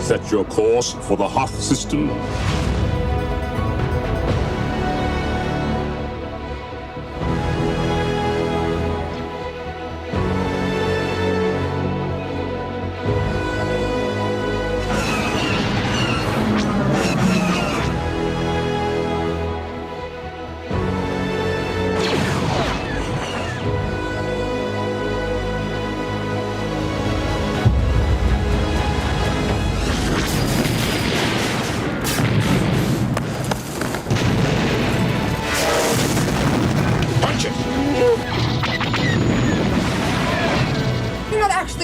Set your course for the Hoth system.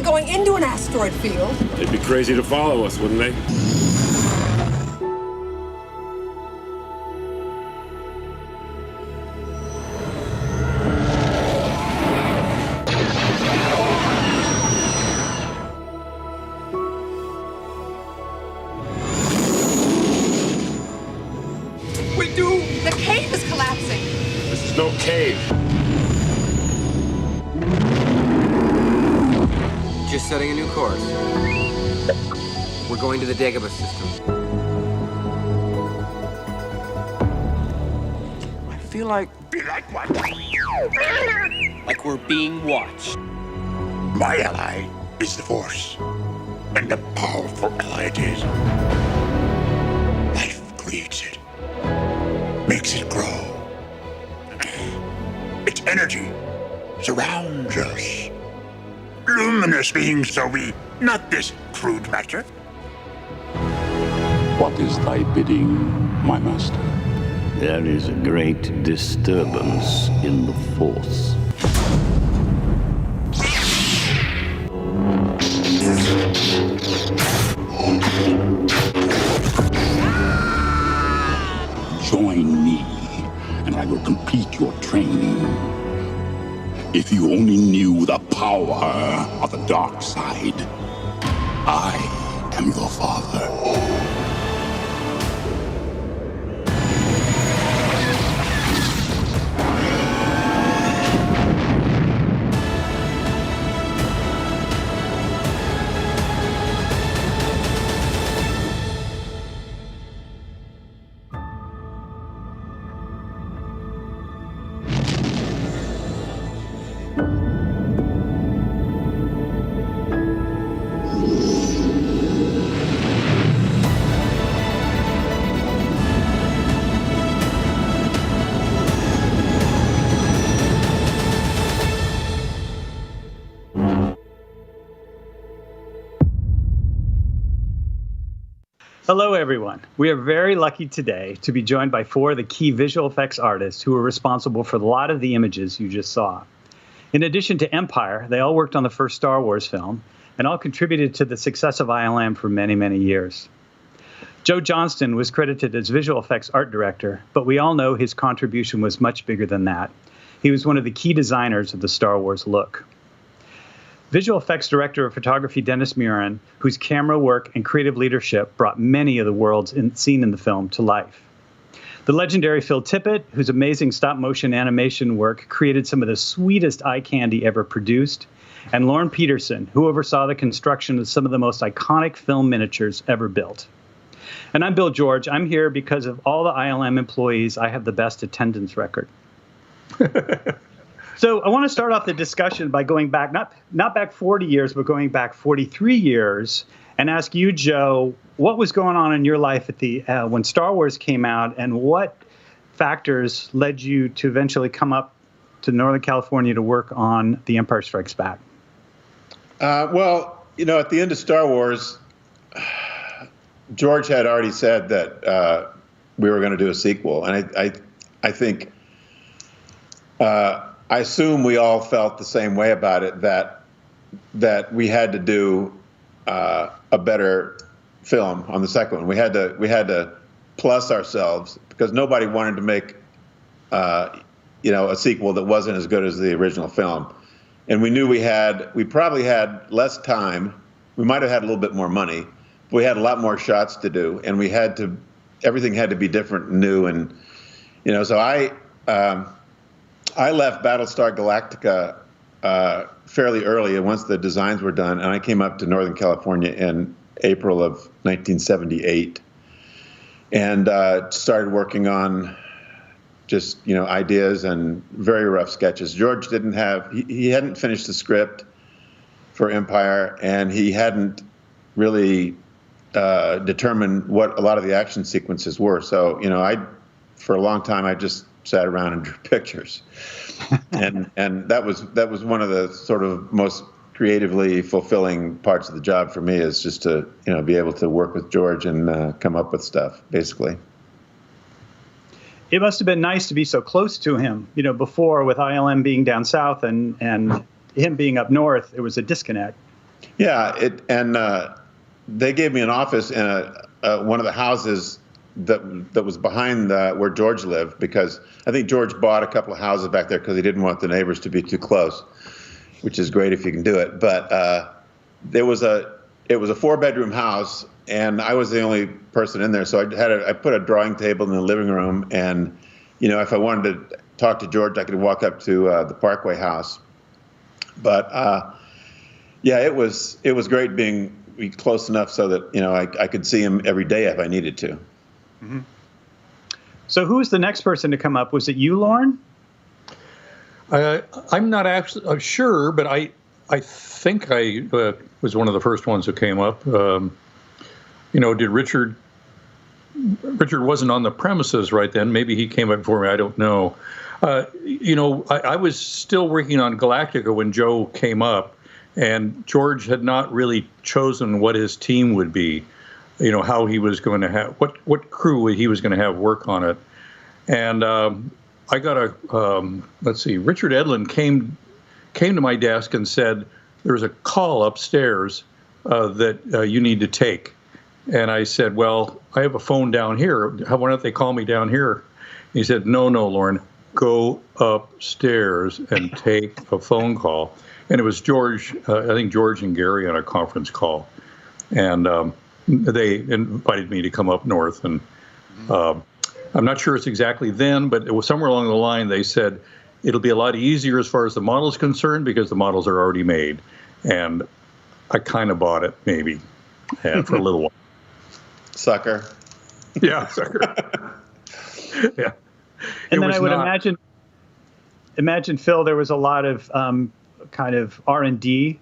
Going into an asteroid field. They'd be crazy to follow us, wouldn't they? The cave is collapsing. This is no cave. Just setting a new course. We're going to the Dagobah system. I feel like... Like what? Like we're being watched. My ally is the Force. And a powerful ally it is. Life creates it. Makes it grow. Its energy surrounds us. Luminous beings so we, not this crude matter. What is thy bidding, my master? There is a great disturbance in the Force. Join me, and I will complete your training. If you only knew the power of the dark side, I am your father. Hello, everyone. We are very lucky today to be joined by four of the key visual effects artists who are responsible for a lot of the images you just saw. In addition to Empire, they all worked on the first Star Wars film and all contributed to the success of ILM for many, many years. Joe Johnston was credited as visual effects art director, but we all know his contribution was much bigger than that. He was one of the key designers of the Star Wars look. Visual effects director of photography Dennis Murin, whose camera work and creative leadership brought many of the worlds seen in the film to life. The legendary Phil Tippett, whose amazing stop-motion animation work created some of the sweetest eye candy ever produced. And Lauren Peterson, who oversaw the construction of some of the most iconic film miniatures ever built. And I'm Bill George. I'm here because of all the ILM employees. I have the best attendance record. So I want to start off the discussion by going back, not back 40 years, but going back 43 years and ask you, Joe, what was going on in your life at the when Star Wars came out, and what factors led you to eventually come up to Northern California to work on The Empire Strikes Back? Well, you know, at the end of Star Wars, George had already said that we were going to do a sequel, and I think. I assume we all felt the same way about it, that we had to do a better film on the second one. We had to plus ourselves because nobody wanted to make a sequel that wasn't as good as the original film. And we knew we probably had less time. We might have had a little bit more money, but we had a lot more shots to do, and everything had to be different and new. And so I left Battlestar Galactica fairly early, and once the designs were done, and I came up to Northern California, and April of 1978, and started working on just, ideas and very rough sketches. George he hadn't finished the script for Empire, and he hadn't really determined what a lot of the action sequences were. So, for a long time, I just sat around and drew pictures, and that was one of the sort of most creatively fulfilling parts of the job for me, is just to be able to work with George and come up with stuff, basically. It must have been nice to be so close to him. Before, with ILM being down south and him being up north, it was a disconnect. Yeah, they gave me an office in one of the houses that was behind where George lived, because I think George bought a couple of houses back there because he didn't want the neighbors to be too close, which is great if you can do it. But it was a 4-bedroom house, and I was the only person in there, so I put a drawing table in the living room, and if I wanted to talk to George, I could walk up to the Parkway house. But yeah, it was great being close enough so that I could see him every day if I needed to. Mm-hmm. So who was the next person to come up? Was it you, Lorne? I'm not actually sure, but I think I was one of the first ones who came up. Did Richard wasn't on the premises right then. Maybe he came up before me. I don't know. I was still working on Galactica when Joe came up, and George had not really chosen what his team would be, how he was going to have, what crew he was going to have work on it. And I got Richard Edlund came to my desk and said, there's a call upstairs that you need to take. And I said, well, I have a phone down here. Why don't they call me down here? He said, no, Lorne, go upstairs and take a phone call. And it was George, I think George and Gary on a conference call. And they invited me to come up north. And I'm not sure it's exactly then, but it was somewhere along the line they said, it'll be a lot easier as far as the model is concerned because the models are already made. And I kind of bought it, maybe, for a little while. Sucker. Yeah, sucker. Yeah. And then I would imagine, Phil, there was a lot of kind of R&D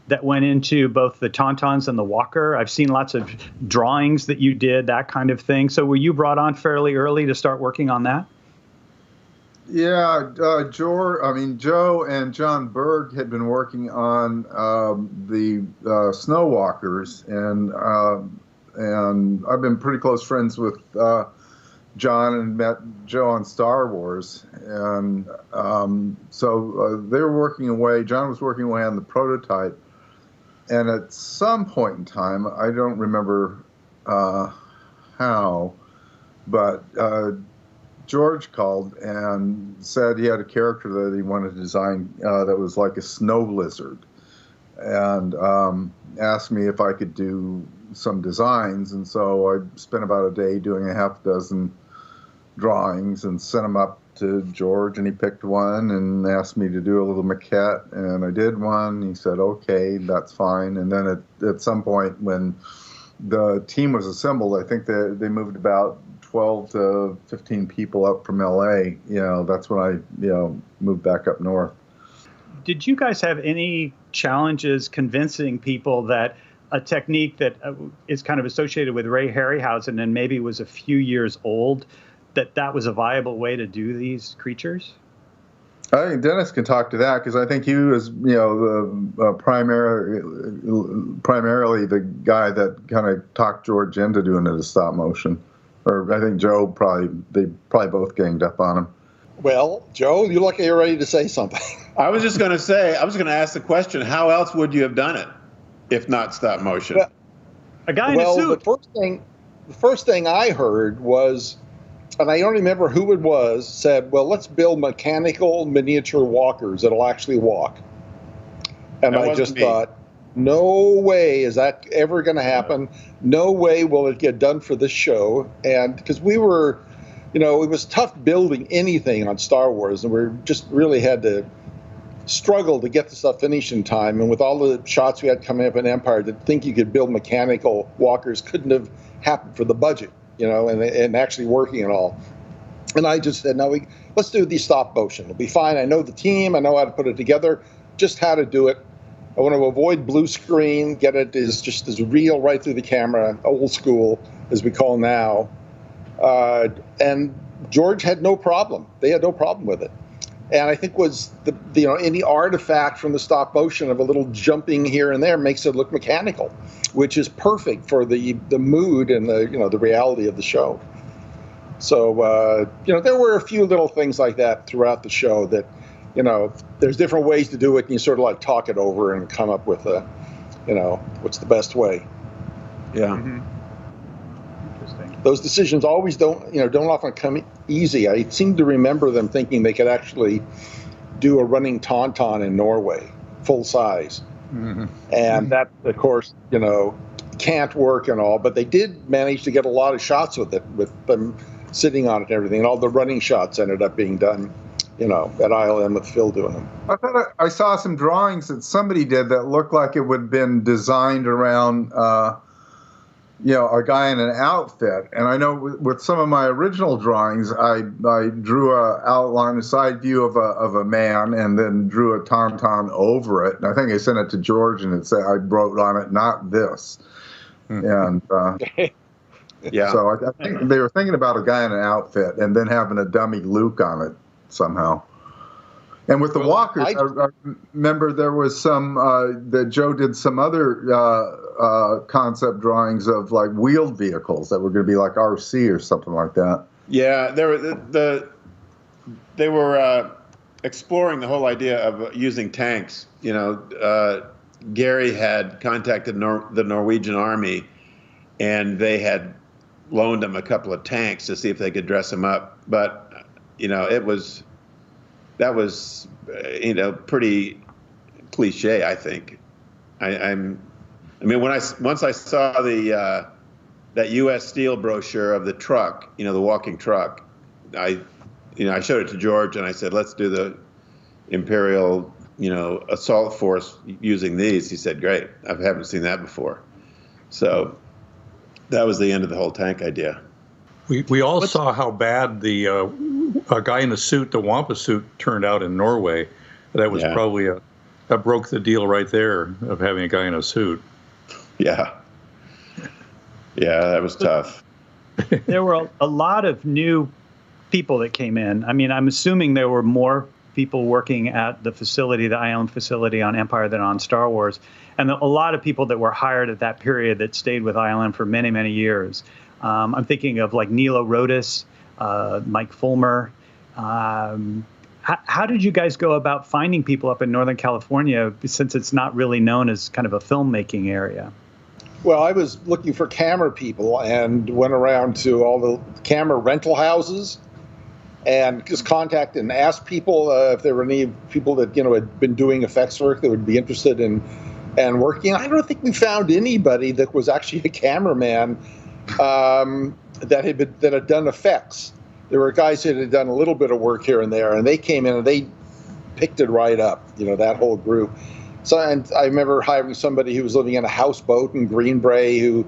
that went into both the Tauntauns and the Walker. I've seen lots of drawings that you did, that kind of thing. So were you brought on fairly early to start working on that? Yeah, Joe and John Berg had been working on the Snow Walkers, and I've been pretty close friends with John and met Joe on Star Wars, and so they were working away. John was working away on the prototype, and at some point in time, I don't remember how, but George called and said he had a character that he wanted to design that was like a snow lizard, and asked me if I could do some designs. And so I spent about a day doing a half dozen drawings and sent them up to George, and he picked one and asked me to do a little maquette, and I did one. He said, okay, that's fine. And then at some point when the team was assembled, I think they moved about 12 to 15 people up from LA. That's when I moved back up north. Did you guys have any challenges convincing people that a technique that is kind of associated with Ray Harryhausen and maybe was a few years old, that was a viable way to do these creatures? I think Dennis can talk to that, because I think he was, primarily the guy that kind of talked George into doing it as stop motion. Or I think Joe they probably both ganged up on him. Well, Joe, you look like you're ready to say something. I was going to ask the question, how else would you have done it if not stop motion? Well, a guy in a suit. The first thing I heard was, and I don't remember who it was, said, well, let's build mechanical miniature walkers that'll actually walk. And I just thought, no way is that ever going to happen. No way will it get done for this show. And because we were, it was tough building anything on Star Wars, and we just really had to struggled to get the stuff finished in time. And with all the shots we had coming up in Empire, to think you could build mechanical walkers couldn't have happened for the budget, and actually working and all. And I just said, no, let's do the stop motion. It'll be fine. I know the team. I know how to put it together, just how to do it. I want to avoid blue screen, get it just as real right through the camera, old school, as we call now. And George had no problem. They had no problem with it. And I think was any artifact from the stop motion of a little jumping here and there makes it look mechanical, which is perfect for the mood and the reality of the show. So there were a few little things like that throughout the show that there's different ways to do it, and you sort of like talk it over and come up with what's the best way. Yeah. Mm-hmm. Interesting. Those decisions always don't often come easy. I seem to remember them thinking they could actually do a running tauntaun in Norway, full size. Mm-hmm. And that, of course, can't work and all, but they did manage to get a lot of shots with it, with them sitting on it and everything. And all the running shots ended up being done, at ILM with Phil doing them. I thought I saw some drawings that somebody did that looked like it would have been designed around, a guy in an outfit. And I know with some of my original drawings, I drew a outline, a side view of a man, and then drew a tauntaun over it. And I think I sent it to George, and it said I wrote on it, "Not this." And Yeah. so I think they were thinking about a guy in an outfit and then having a dummy Luke on it somehow. And with the walkers, I remember there was some that Joe did some other concept drawings of like wheeled vehicles that were going to be like RC or something like that. Yeah, they were exploring the whole idea of using tanks. Gary had contacted the Norwegian Army, and they had loaned him a couple of tanks to see if they could dress him up. But that was pretty cliche, I think. Once I saw that U.S. Steel brochure of the truck, the walking truck, I showed it to George and I said, let's do the Imperial, assault force using these. He said, great. I haven't seen that before. So that was the end of the whole tank idea. We all saw how bad the a guy in a suit, the Wampa suit, turned out in Norway. That was probably that broke the deal right there of having a guy in a suit. Yeah. Yeah, that was tough. There were a lot of new people that came in. I mean, I'm assuming there were more people working at the facility, the ILM facility on Empire than on Star Wars. And a lot of people that were hired at that period that stayed with ILM for many, many years. I'm thinking of like Nilo Rodis, Mike Fulmer. How did you guys go about finding people up in Northern California, since it's not really known as kind of a filmmaking area? Well, I was looking for camera people and went around to all the camera rental houses and just contacted and asked people if there were any people that had been doing effects work that would be interested in and working. I don't think we found anybody that was actually a cameraman that had done effects. There were guys that had done a little bit of work here and there, and they came in and they picked it right up. That whole group. So, and I remember hiring somebody who was living in a houseboat in Greenbrae who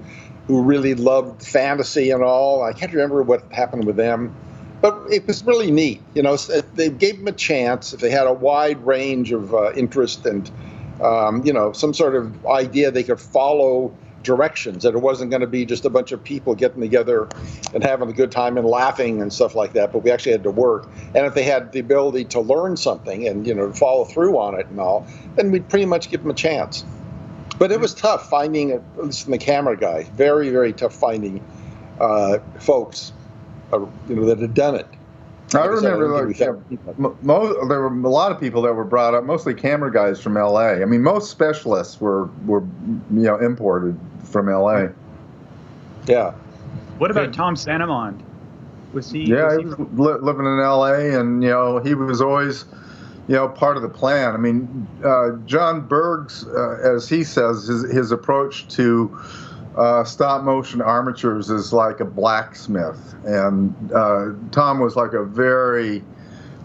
really loved fantasy and all. I can't remember what happened with them, but it was really neat. They gave them a chance. If they had a wide range of interest and some sort of idea, they could follow directions, that it wasn't going to be just a bunch of people getting together and having a good time and laughing and stuff like that, but we actually had to work. And if they had the ability to learn something and follow through on it and all, then we'd pretty much give them a chance. But it was tough finding, at least from the camera guy, very, very tough finding folks that had done it. I remember there were a lot of people that were brought up, mostly camera guys from L.A. I mean, most specialists were imported from L.A. Yeah. What about Tom Sanamond? Was he? Yeah, he was living in L.A. and he was always part of the plan. I mean, John Berg's, as he says, his approach to stop motion armatures is like a blacksmith, and Tom was like a very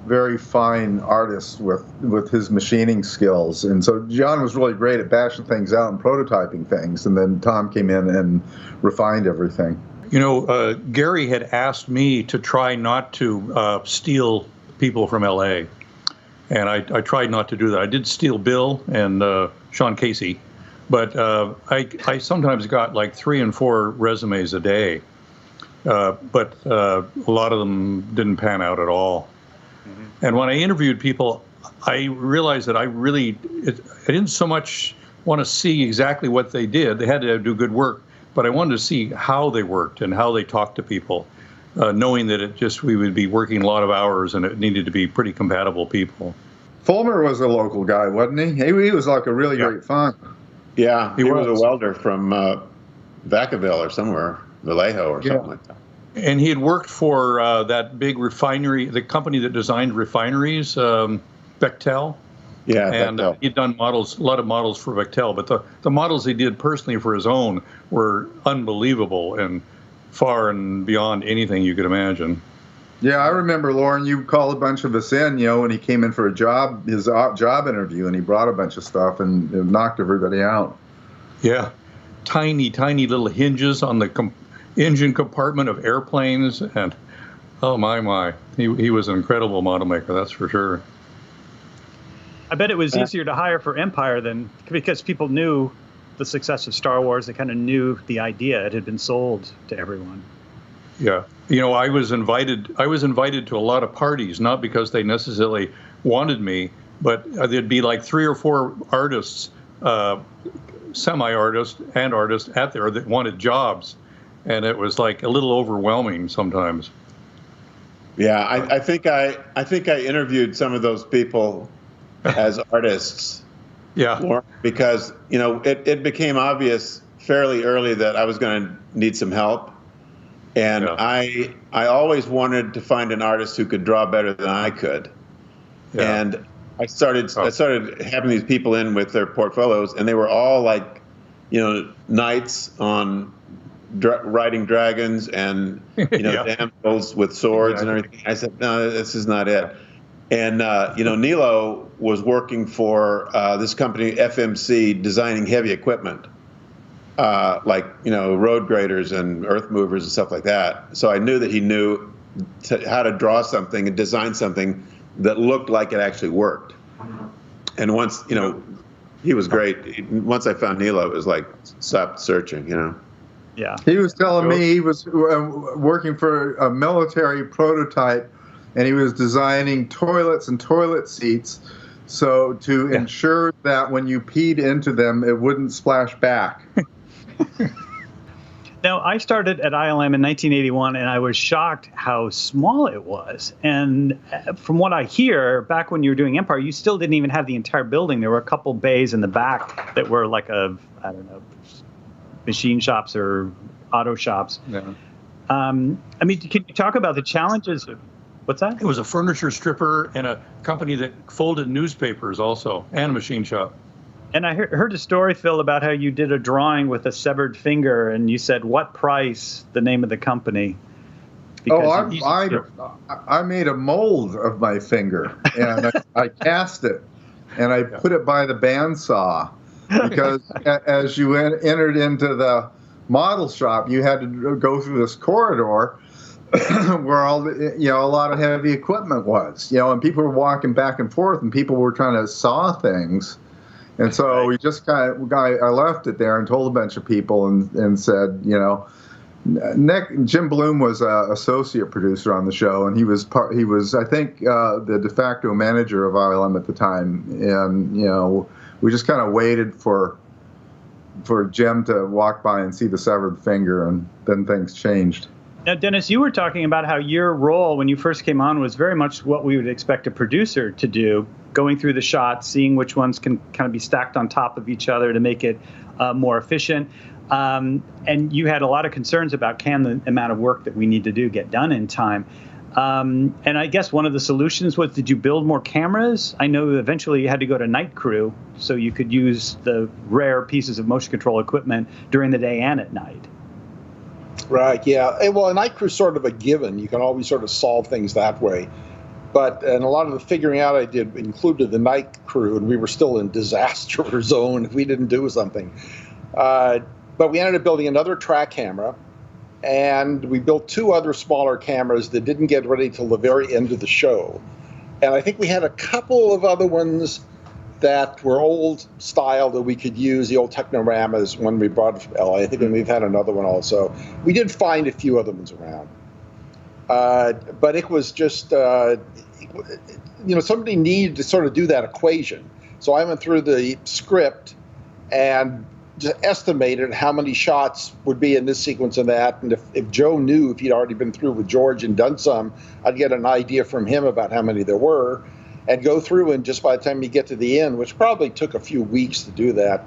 very fine artist with his machining skills. And so John was really great at bashing things out and prototyping things. And then Tom came in and refined everything. You know, Gary had asked me to try not to steal people from L.A., and I tried not to do that. I did steal Bill and Sean Casey, but I sometimes got like 3 and 4 resumes a day, but a lot of them didn't pan out at all. Mm-hmm. And when I interviewed people, I realized that I didn't so much want to see exactly what they did. They had to do good work, but I wanted to see how they worked and how they talked to people, knowing that we would be working a lot of hours and it needed to be pretty compatible people. Fulmer was a local guy, wasn't he? He was like a really great find. Yeah, he was a welder from Vacaville or somewhere, Vallejo or something like that. And he had worked for that big refinery, the company that designed refineries, Bechtel. Yeah, and he'd done a lot of models for Bechtel, but the models he did personally for his own were unbelievable and far and beyond anything you could imagine. Yeah, I remember, Lauren, you called a bunch of us in, when he came in for his job interview, and he brought a bunch of stuff and knocked everybody out. Yeah, tiny little hinges on the engine compartment of airplanes, and oh my, he was an incredible model maker, that's for sure. I bet it was easier to hire for Empire because people knew the success of Star Wars. They kind of knew the idea. It had been sold to everyone. Yeah. I was invited to a lot of parties, not because they necessarily wanted me, but there'd be like 3 or 4 artists, semi-artists and artists out there that wanted jobs. And it was like a little overwhelming sometimes. Yeah, I think I interviewed some of those people as artists. Yeah. Because, it became obvious fairly early that I was going to need some help. And I always wanted to find an artist who could draw better than I could. Yeah. And I started having these people in with their portfolios, and they were all like, knights on riding dragons and, damsels with swords and everything. I said, no, this is not it. And, Nilo was working for this company, FMC, designing heavy equipment. Road graders and earth movers and stuff like that. So I knew that he knew how to draw something and design something that looked like it actually worked. And once, he was great. Once I found Nilo, it was like, stopped searching, Yeah. He was telling me he was working for a military prototype, and he was designing toilets and toilet seats so to ensure that when you peed into them, it wouldn't splash back. Now, I started at ILM in 1981, and I was shocked how small it was. And from what I hear, back when you were doing Empire, you still didn't even have the entire building. There were a couple bays in the back that were like machine shops or auto shops. Yeah. Can you talk about the challenges? What's that? It was a furniture stripper and a company that folded newspapers also, and a machine shop. And I heard a story, Phil, about how you did a drawing with a severed finger, and you said, what price, the name of the company? I made a mold of my finger, and I cast it, and I put it by the bandsaw, because as you entered into the model shop, you had to go through this corridor where all the, a lot of heavy equipment was, and people were walking back and forth, and people were trying to saw things. And so we just I left it there and told a bunch of people and said, Jim Bloom was an associate producer on the show, and he was I think the de facto manager of ILM at the time, and we just kind of waited for Jim to walk by and see the severed finger, and then things changed. Now, Dennis, you were talking about how your role when you first came on was very much what we would expect a producer to do, going through the shots, seeing which ones can kind of be stacked on top of each other to make it more efficient. And you had a lot of concerns about can the amount of work that we need to do get done in time. And I guess one of the solutions was, did you build more cameras? I know eventually you had to go to night crew so you could use the rare pieces of motion control equipment during the day and at night. Right, yeah. Well, a night crew's sort of a given. You can always sort of solve things that way. And a lot of the figuring out I did included the night crew, and we were still in disaster zone if we didn't do something. But we ended up building another track camera, and we built 2 other smaller cameras that didn't get ready till the very end of the show. And I think we had a couple of other ones that were old style that we could use, the old Technoramas when we brought it from LA. I think we've had another one also. We did find a few other ones around. But it was just, somebody needed to sort of do that equation. So I went through the script and just estimated how many shots would be in this sequence and that. And if Joe knew, if he'd already been through with George and done some, I'd get an idea from him about how many there were and go through. And just by the time you get to the end, which probably took a few weeks to do that,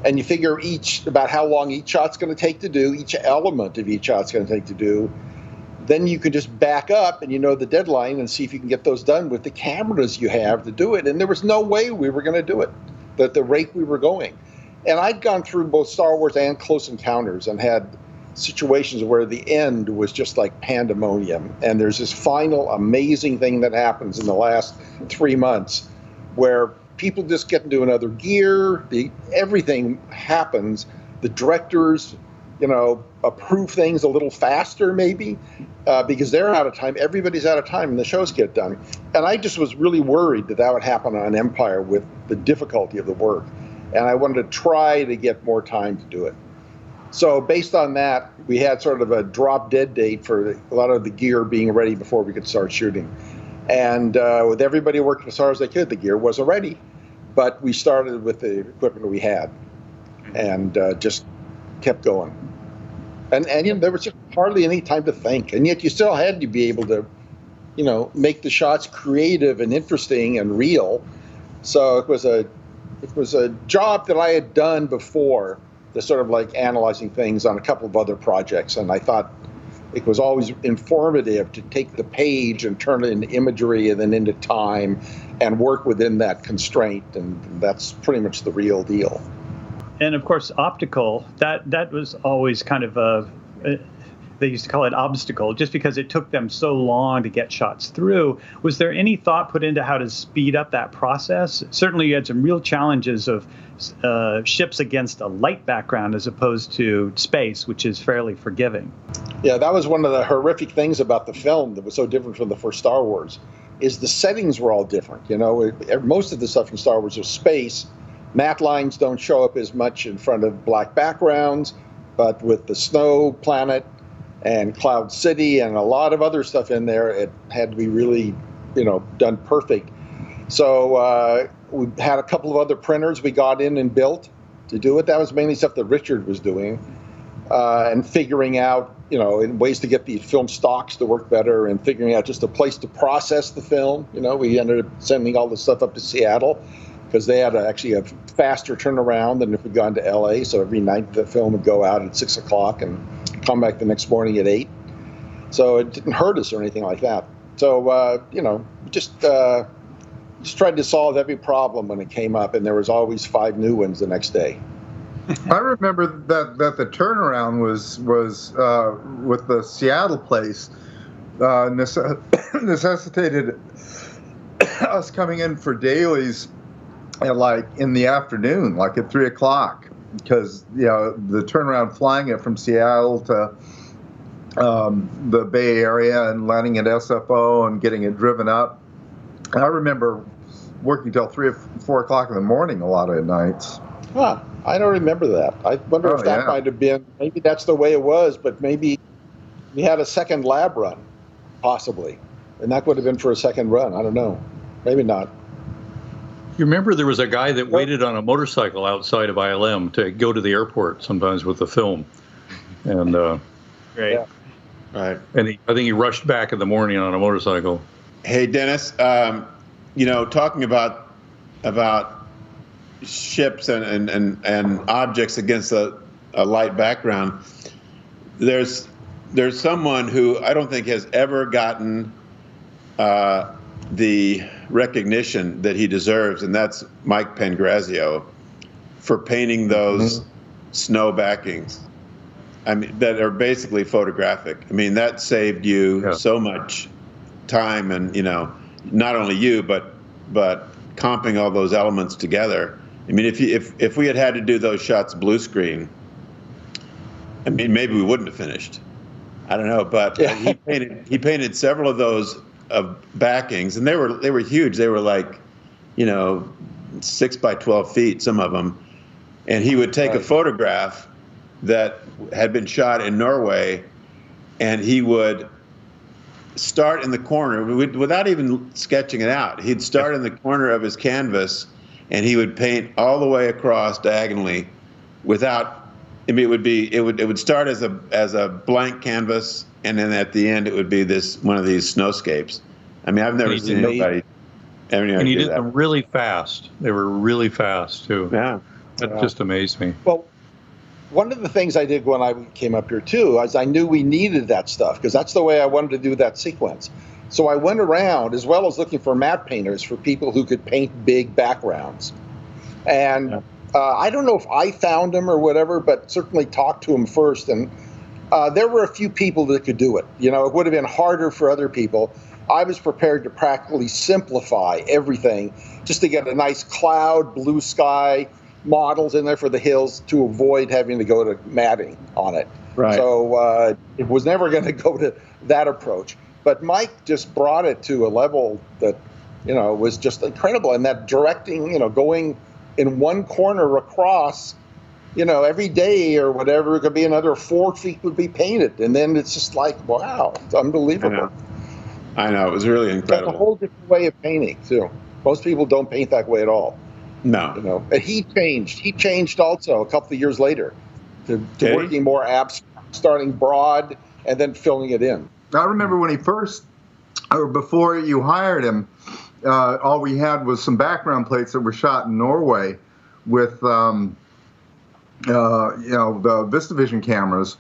and you figure about how long each shot's going to take to do, each element of each shot's going to take to do, then you can just back up and you know the deadline and see if you can get those done with the cameras you have to do it. And there was no way we were going to do it at the rate we were going. And I'd gone through both Star Wars and Close Encounters and had situations where the end was just like pandemonium. And there's this final amazing thing that happens in the last 3 months where people just get into another gear. Everything happens. The directors, approve things a little faster maybe because they're out of time. Everybody's out of time and the shows get done. And I just was really worried that would happen on Empire with the difficulty of the work. And I wanted to try to get more time to do it. So based on that, we had sort of a drop dead date for a lot of the gear being ready before we could start shooting. And with everybody working as hard as they could, the gear wasn't ready. But we started with the equipment we had and just kept going. And there was just hardly any time to think. And yet you still had to be able to, make the shots creative and interesting and real. So it was a job that I had done before, the sort of like analyzing things on a couple of other projects. And I thought it was always informative to take the page and turn it into imagery and then into time and work within that constraint. And that's pretty much the real deal. And of course, optical, that was always kind of they used to call it obstacle, just because it took them so long to get shots through. Was there any thought put into how to speed up that process? Certainly you had some real challenges of ships against a light background as opposed to space, which is fairly forgiving. Yeah, that was one of the horrific things about the film that was so different from the first Star Wars, is the settings were all different. Most of the stuff in Star Wars was space. Matte lines don't show up as much in front of black backgrounds, but with the snow planet and Cloud City and a lot of other stuff in there, it had to be really, done perfect. So we had a couple of other printers we got in and built to do it. That was mainly stuff that Richard was doing and figuring out, ways to get the film stocks to work better and figuring out just a place to process the film. We ended up sending all the stuff up to Seattle because they had actually a faster turnaround than if we'd gone to LA. So every night the film would go out at 6 o'clock and come back the next morning at 8. So it didn't hurt us or anything like that. So, just tried to solve every problem when it came up, and there was always 5 new ones the next day. I remember that the turnaround was with the Seattle place necessitated us coming in for dailies in the afternoon, like at 3 o'clock, because the turnaround flying it from Seattle to the Bay Area and landing at SFO and getting it driven up. I remember working till 3 or 4 o'clock in the morning a lot of nights. Huh. I don't remember that. I wonder if that might have been, maybe that's the way it was, but maybe we had a second lab run, possibly. And that would have been for a second run. I don't know. Maybe not. You remember there was a guy that waited on a motorcycle outside of ILM to go to the airport sometimes with the film. And Great. Yeah. Right. And I think he rushed back in the morning on a motorcycle. Hey, Dennis, talking about ships and objects against a light background, there's someone who I don't think has ever gotten the recognition that he deserves, and that's Mike Pangrazio for painting those snow backings. I mean, that are basically photographic. I mean, that saved you so much time, and not only you, but comping all those elements together. I mean, if we had to do those shots blue screen, I mean, maybe we wouldn't have finished. I don't know, but he painted several of those backings, and they were huge. They were like, 6 by 12 feet, some of them, and he would take a photograph that had been shot in Norway, and he would start in the corner without even sketching it out. He'd start in the corner of his canvas, and he would paint all the way across diagonally without. I mean, it would start as a blank canvas, and then at the end it would be one of these snowscapes. I mean, I've never seen anybody. And he did them really fast. They were really fast too. Yeah, that just amazed me. Well, one of the things I did when I came up here too is I knew we needed that stuff because that's the way I wanted to do that sequence. So I went around as well as looking for matte painters for people who could paint big backgrounds, and. I don't know if I found him or whatever, but certainly talked to him first. And there were a few people that could do it. It would have been harder for other people. I was prepared to practically simplify everything just to get a nice cloud, blue sky models in there for the hills to avoid having to go to matting on it. Right. So it was never going to go to that approach. But Mike just brought it to a level that, was just incredible. And that directing, going in one corner across, every day or whatever, it could be another 4 feet would be painted. And then it's just like, wow, it's unbelievable. I know. It was really incredible. That's a whole different way of painting, too. Most people don't paint that way at all. No. And he changed. He changed also a couple of years later to working more abstract, starting broad, and then filling it in. I remember when he first, or before you hired him, all we had was some background plates that were shot in Norway with, the VistaVision cameras,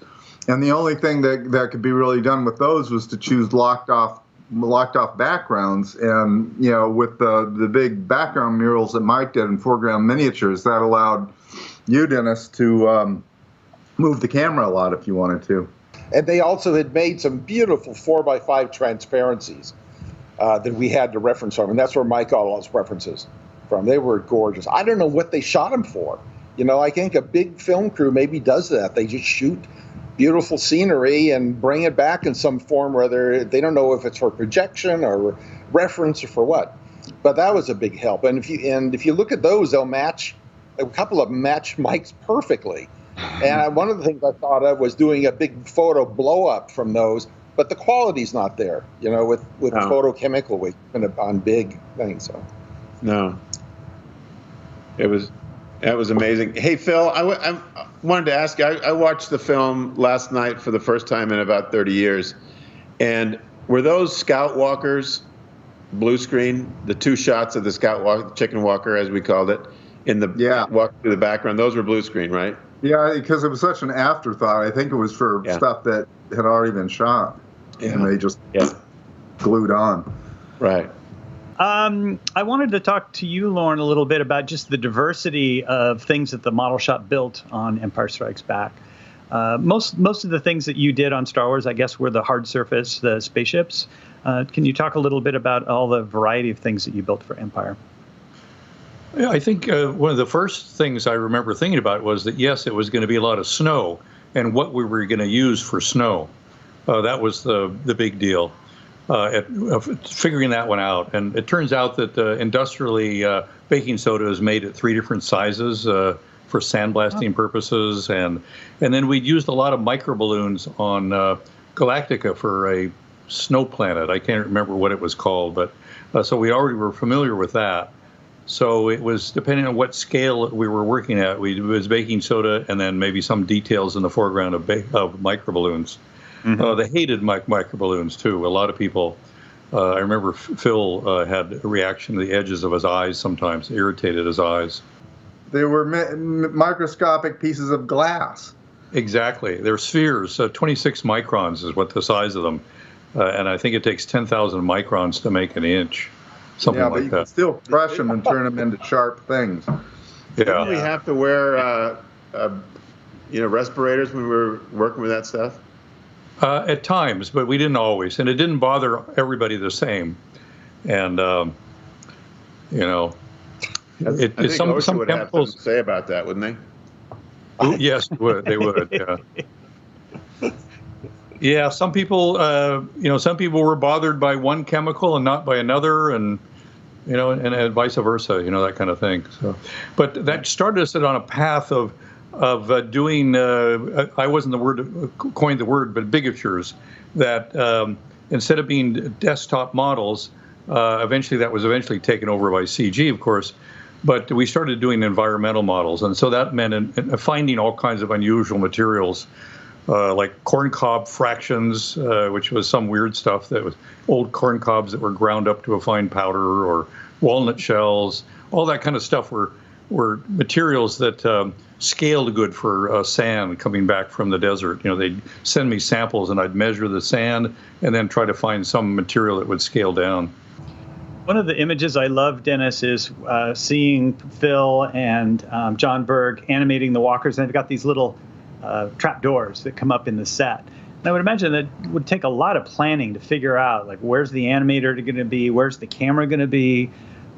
and the only thing that could be really done with those was to choose locked off backgrounds, and with the big background murals that Mike did in foreground miniatures, that allowed you, Dennis, to move the camera a lot if you wanted to. And they also had made some beautiful 4x5 transparencies. That we had to reference from, and that's where Mike got all his references from. They were gorgeous. I don't know what they shot them for. I think a big film crew maybe does that. They just shoot beautiful scenery and bring it back in some form, whether they don't know if it's for projection or reference or for what. But that was a big help. And if you look at those, they'll match. A couple of them match Mike's perfectly. And one of the things I thought of was doing a big photo blow up from those. But the quality's not there, with photochemical weight on big things. So. No. That was amazing. Hey, Phil, I wanted to ask you, I watched the film last night for the first time in about 30 years. And were those scout walkers blue screen, the 2 shots of the scout walk, chicken walker, as we called it, in the walk through the background, those were blue screen, right? Yeah, because it was such an afterthought. I think it was for stuff that had already been shot. Yeah. And they just glued on. Right. I wanted to talk to you, Lauren, a little bit about just the diversity of things that the model shop built on Empire Strikes Back. Most of the things that you did on Star Wars, I guess, were the hard surface, the spaceships. Can you talk a little bit about all the variety of things that you built for Empire? Yeah, I think one of the first things I remember thinking about was that, yes, it was going to be a lot of snow and what we were going to use for snow. That was the big deal, figuring that one out. And it turns out that industrially, baking soda is made at 3 different sizes for sandblasting purposes. And then we used a lot of microballoons on Galactica for a snow planet. I can't remember what it was called, but so we already were familiar with that. So it was depending on what scale we were working at. It was baking soda and then maybe some details in the foreground of microballoons. Mm-hmm. They hated microballoons, too. A lot of people, I remember Phil had a reaction to the edges of his eyes sometimes, irritated his eyes. They were microscopic pieces of glass. Exactly. They're spheres. 26 microns is what the size of them. And I think it takes 10,000 microns to make an inch, something like that. Yeah, but you can still crush them and turn them into sharp things. Yeah. Didn't we have to wear respirators when we were working with that stuff? At times, but we didn't always, and it didn't bother everybody the same. And you know, I think OSHA would have something to say about that, wouldn't they? Yes, they would. Yeah. Yeah, some people, some people were bothered by one chemical and not by another, and and vice versa, that kind of thing. So, but that started us on a path of doing. I wasn't coined the word, but bigatures. That instead of being desktop models, eventually that was taken over by CG, of course. But we started doing environmental models, and so that meant finding all kinds of unusual materials. Like corncob fractions, which was some weird stuff that was old corn cobs that were ground up to a fine powder, or walnut shells. All that kind of stuff were materials that scaled good for sand coming back from the desert. They'd send me samples, and I'd measure the sand and then try to find some material that would scale down. One of the images I love, Dennis, is seeing Phil and John Berg animating the walkers, and they've got these little trap doors that come up in the set. And I would imagine that would take a lot of planning to figure out, like, where's the animator going to be, where's the camera going to be.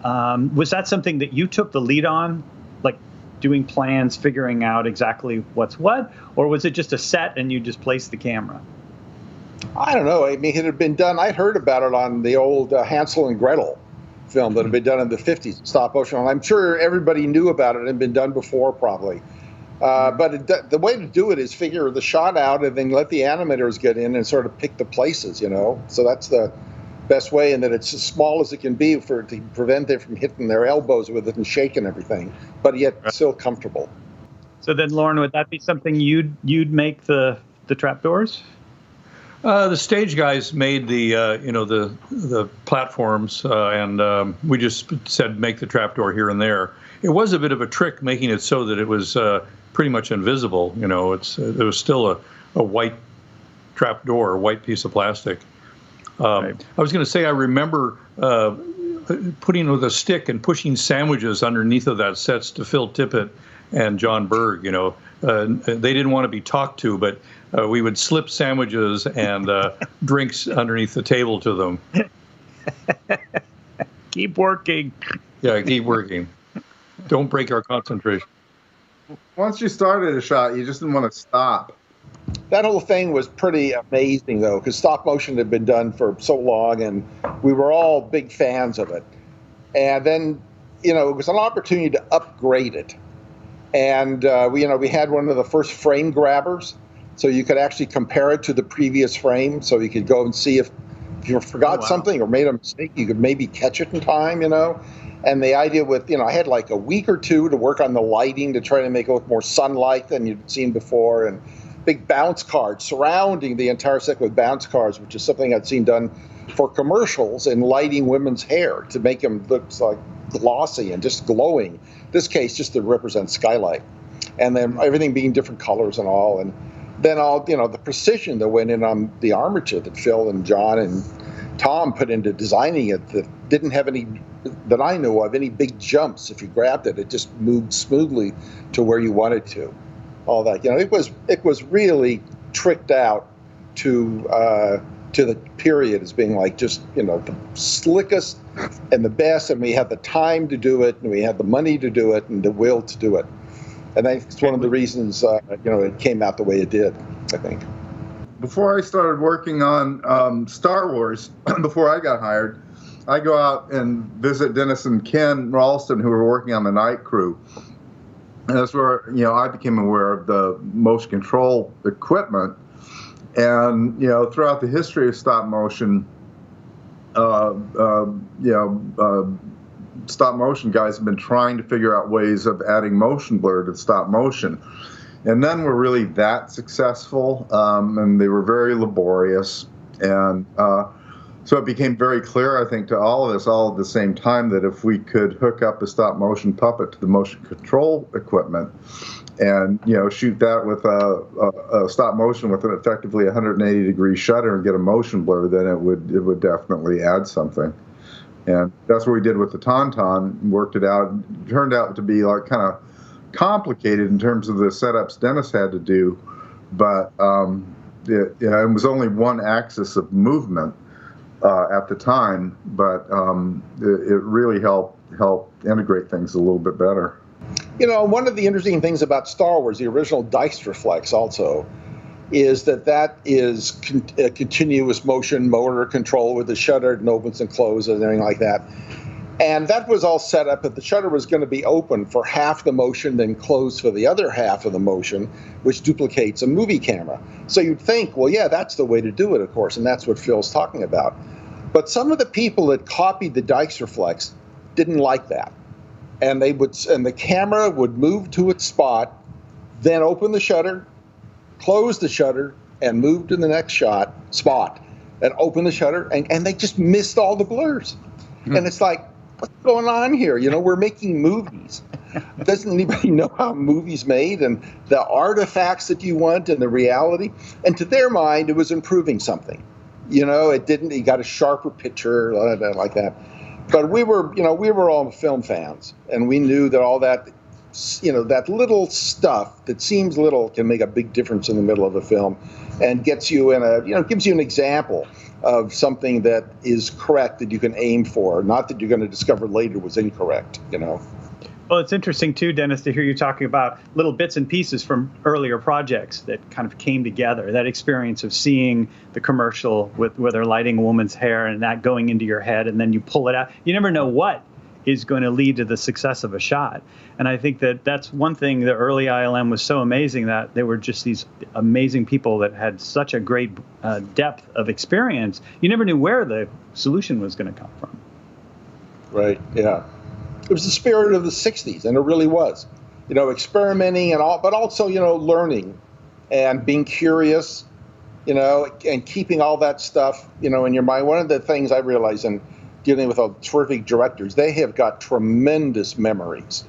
Was that something that you took the lead on, like doing plans, figuring out exactly what's what, or was it just a set and you just placed the camera? I don't know. I mean, it had been done. I'd heard about it on the old Hansel and Gretel film that had been done in the 50s, stop motion. And I'm sure everybody knew about it and had been done before, probably. But the way to do it is figure the shot out and then let the animators get in and sort of pick the places, So that's the best way, and that it's as small as it can be to prevent them from hitting their elbows with it and shaking everything, but yet still comfortable. So then, Lauren, would that be something you'd make the trapdoors? The stage guys made the platforms, and we just said make the trapdoor here and there. It was a bit of a trick making it so that it was pretty much invisible. It was still a white trapdoor, a white piece of plastic. Right. I was going to say I remember putting with a stick and pushing sandwiches underneath of that sets to Phil Tippett and John Berg. They didn't want to be talked to, but we would slip sandwiches and drinks underneath the table to them. Keep working. Yeah, keep working. Don't break our concentration. Once you started a shot, you just didn't want to stop. That whole thing was pretty amazing, though, because stop motion had been done for so long, and we were all big fans of it. And then, it was an opportunity to upgrade it. And we had one of the first frame grabbers, so you could actually compare it to the previous frame. So you could go and see if you forgot something or made a mistake, you could maybe catch it in time, And the idea with, I had like a week or two to work on the lighting to try to make it look more sun-like than you'd seen before, and big bounce cards surrounding the entire set with bounce cards, which is something I'd seen done for commercials and lighting women's hair to make them look like glossy and just glowing. In this case, just to represent skylight, and then everything being different colors and all, and then all the precision that went in on the armature that Phil and John and Tom put into designing it, that didn't have any, that I know of, any big jumps. If you grabbed it, it just moved smoothly to where you wanted to. All that, it was really tricked out to the period as being like just the slickest and the best, and we had the time to do it, and we had the money to do it, and the will to do it, and that's one of the reasons it came out the way it did, I think. Before I started working on Star Wars, before I got hired, I go out and visit Dennis and Ken Ralston, who were working on the night crew. And that's where, I became aware of the motion control equipment. And, throughout the history of stop motion, stop motion guys have been trying to figure out ways of adding motion blur to stop motion. And none were really that successful, and they were very laborious. And so it became very clear, I think, to all of us all at the same time that if we could hook up a stop motion puppet to the motion control equipment and, shoot that with a stop motion with an effectively 180-degree shutter and get a motion blur, then it would definitely add something. And that's what we did with the Tauntaun, worked it out. It turned out to be like kind of complicated in terms of the setups Dennis had to do, but it was only one axis of movement at the time, but it really helped integrate things a little bit better. You know, one of the interesting things about Star Wars, the original dice reflex also, is that is a continuous motion motor control with the shutter and opens and closes and everything like that. And that was all set up that the shutter was going to be open for half the motion, then closed for the other half of the motion, which duplicates a movie camera. So you'd think, well, yeah, that's the way to do it, of course, and that's what Phil's talking about. But some of the people that copied the dice reflex didn't like that. And the camera would move to its spot, then open the shutter, close the shutter, and move to the next spot, and open the shutter, and they just missed all the blurs. And it's like, what's going on here? You know, we're making movies. Doesn't anybody know how a movie's made and the artifacts that you want and the reality? And to their mind, it was improving something. You know, you got a sharper picture, like that. But we were all film fans, and we knew that all that, that little stuff that seems little can make a big difference in the middle of a film, and gets you gives you an example of something that is correct that you can aim for, not that you're going to discover later was incorrect. Well, it's interesting, too, Dennis, to hear you talking about little bits and pieces from earlier projects that kind of came together. That experience of seeing the commercial where they're lighting a woman's hair and that going into your head, and then you pull it out. You never know what is going to lead to the success of a shot. And I think that's one thing the early ILM was so amazing, that they were just these amazing people that had such a great depth of experience. You never knew where the solution was going to come from. Right, yeah. It was the spirit of the 60s, and it really was. Experimenting and all, but also, learning and being curious, and keeping all that stuff, in your mind. One of the things I realize in dealing with terrific directors, they have got tremendous memories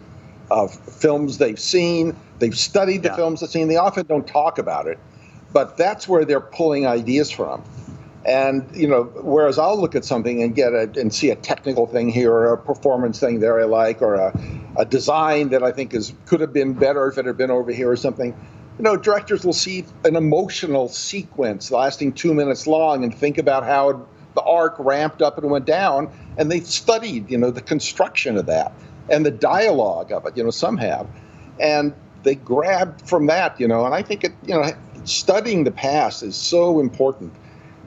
of films they've seen. They've studied the films they've seen. They often don't talk about it, but that's where they're pulling ideas from. And, whereas I'll look at something and see a technical thing here or a performance thing there I like, or a design that I think could have been better if it had been over here or something. Directors will see an emotional sequence lasting 2 minutes long and think about how the arc ramped up and went down, and they've studied, the construction of that and the dialogue of it, some have. And they grab from that, and I think studying the past is so important.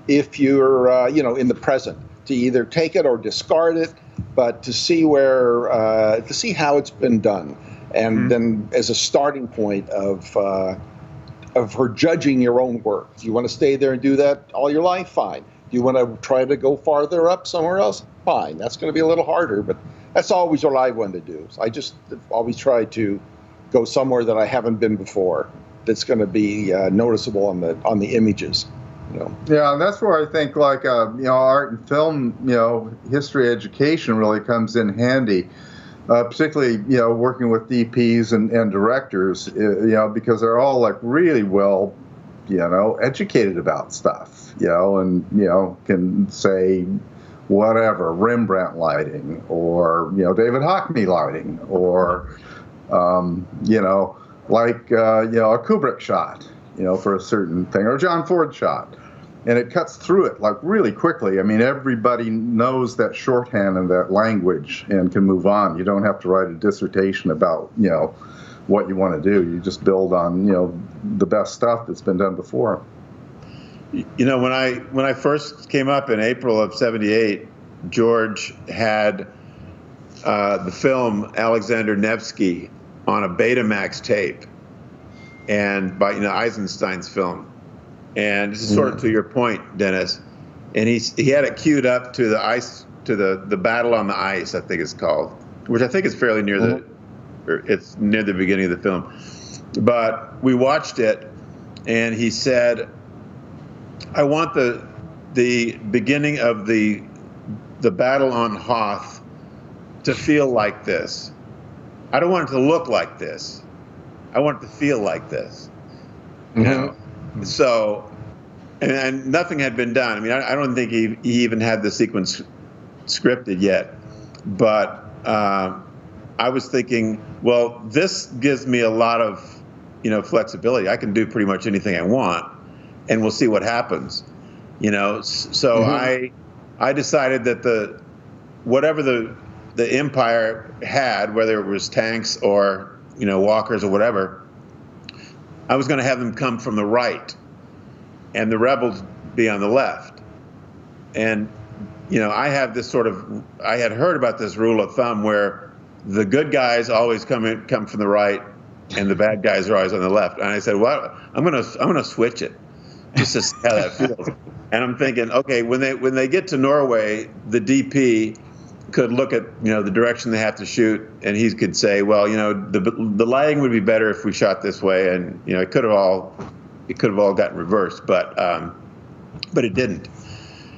If you're, in the present, to either take it or discard it, but to see to see how it's been done, and then as a starting point of her judging your own work. Do you want to stay there and do that all your life? Fine. Do you want to try to go farther up somewhere else? Fine. That's going to be a little harder, but that's always what I want to do. So I just always try to go somewhere that I haven't been before. That's going to be noticeable on the images. Yeah, and that's where I think art and film, history education really comes in handy, particularly, working with DPs and directors, because they're all really well, educated about stuff, and, can say whatever, Rembrandt lighting or, David Hockney lighting or, a Kubrick shot, for a certain thing, or a John Ford shot. And it cuts through it really quickly. I mean, everybody knows that shorthand and that language and can move on. You don't have to write a dissertation about, what you want to do. You just build on, the best stuff that's been done before. When I first came up in April of '78, George had the film Alexander Nevsky on a Betamax tape, and by Eisenstein's film. And this is sort of to your point, Dennis. And he had it queued up to the Battle on the Ice, I think it's called, which I think is fairly near it's near the beginning of the film. But we watched it, and he said, "I want the beginning of the Battle on Hoth to feel like this. I don't want it to look like this. I want it to feel like this." So, and nothing had been done. I mean, I don't think he even had the sequence scripted yet. But I was thinking, well, this gives me a lot of, flexibility. I can do pretty much anything I want. and we'll see what happens. So I decided that whatever the Empire had, whether it was tanks or walkers or whatever, I was going to have them come from the right, and the rebels be on the left. And I have this I had heard about this rule of thumb where the good guys always come from the right, and the bad guys are always on the left. And I said, well, I'm gonna switch it, just to see how that feels. And I'm thinking, okay, when they get to Norway, the DP could look at the direction they have to shoot, and he could say, well, the lighting would be better if we shot this way, and it could have all gotten reversed, but it didn't.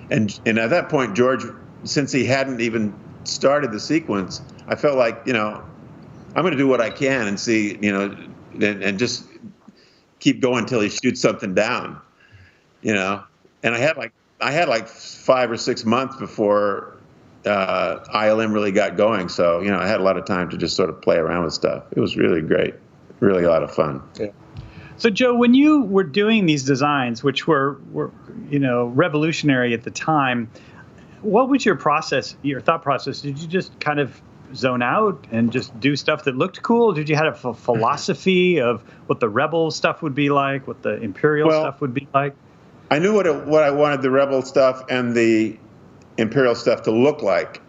And at that point, George, since he hadn't even started the sequence, I felt like I'm going to do what I can and see and just keep going until he shoots something down, And I had like 5 or 6 months before ILM really got going, so I had a lot of time to just sort of play around with stuff. It was really great, really a lot of fun. Yeah. So Joe, when you were doing these designs, which were revolutionary at the time, what was your thought process? Did you just kind of zone out and just do stuff that looked cool? Did you have a philosophy of what the Rebel stuff would be like, what the Imperial stuff would be like? I knew what I wanted the Rebel stuff and the Imperial stuff to look like,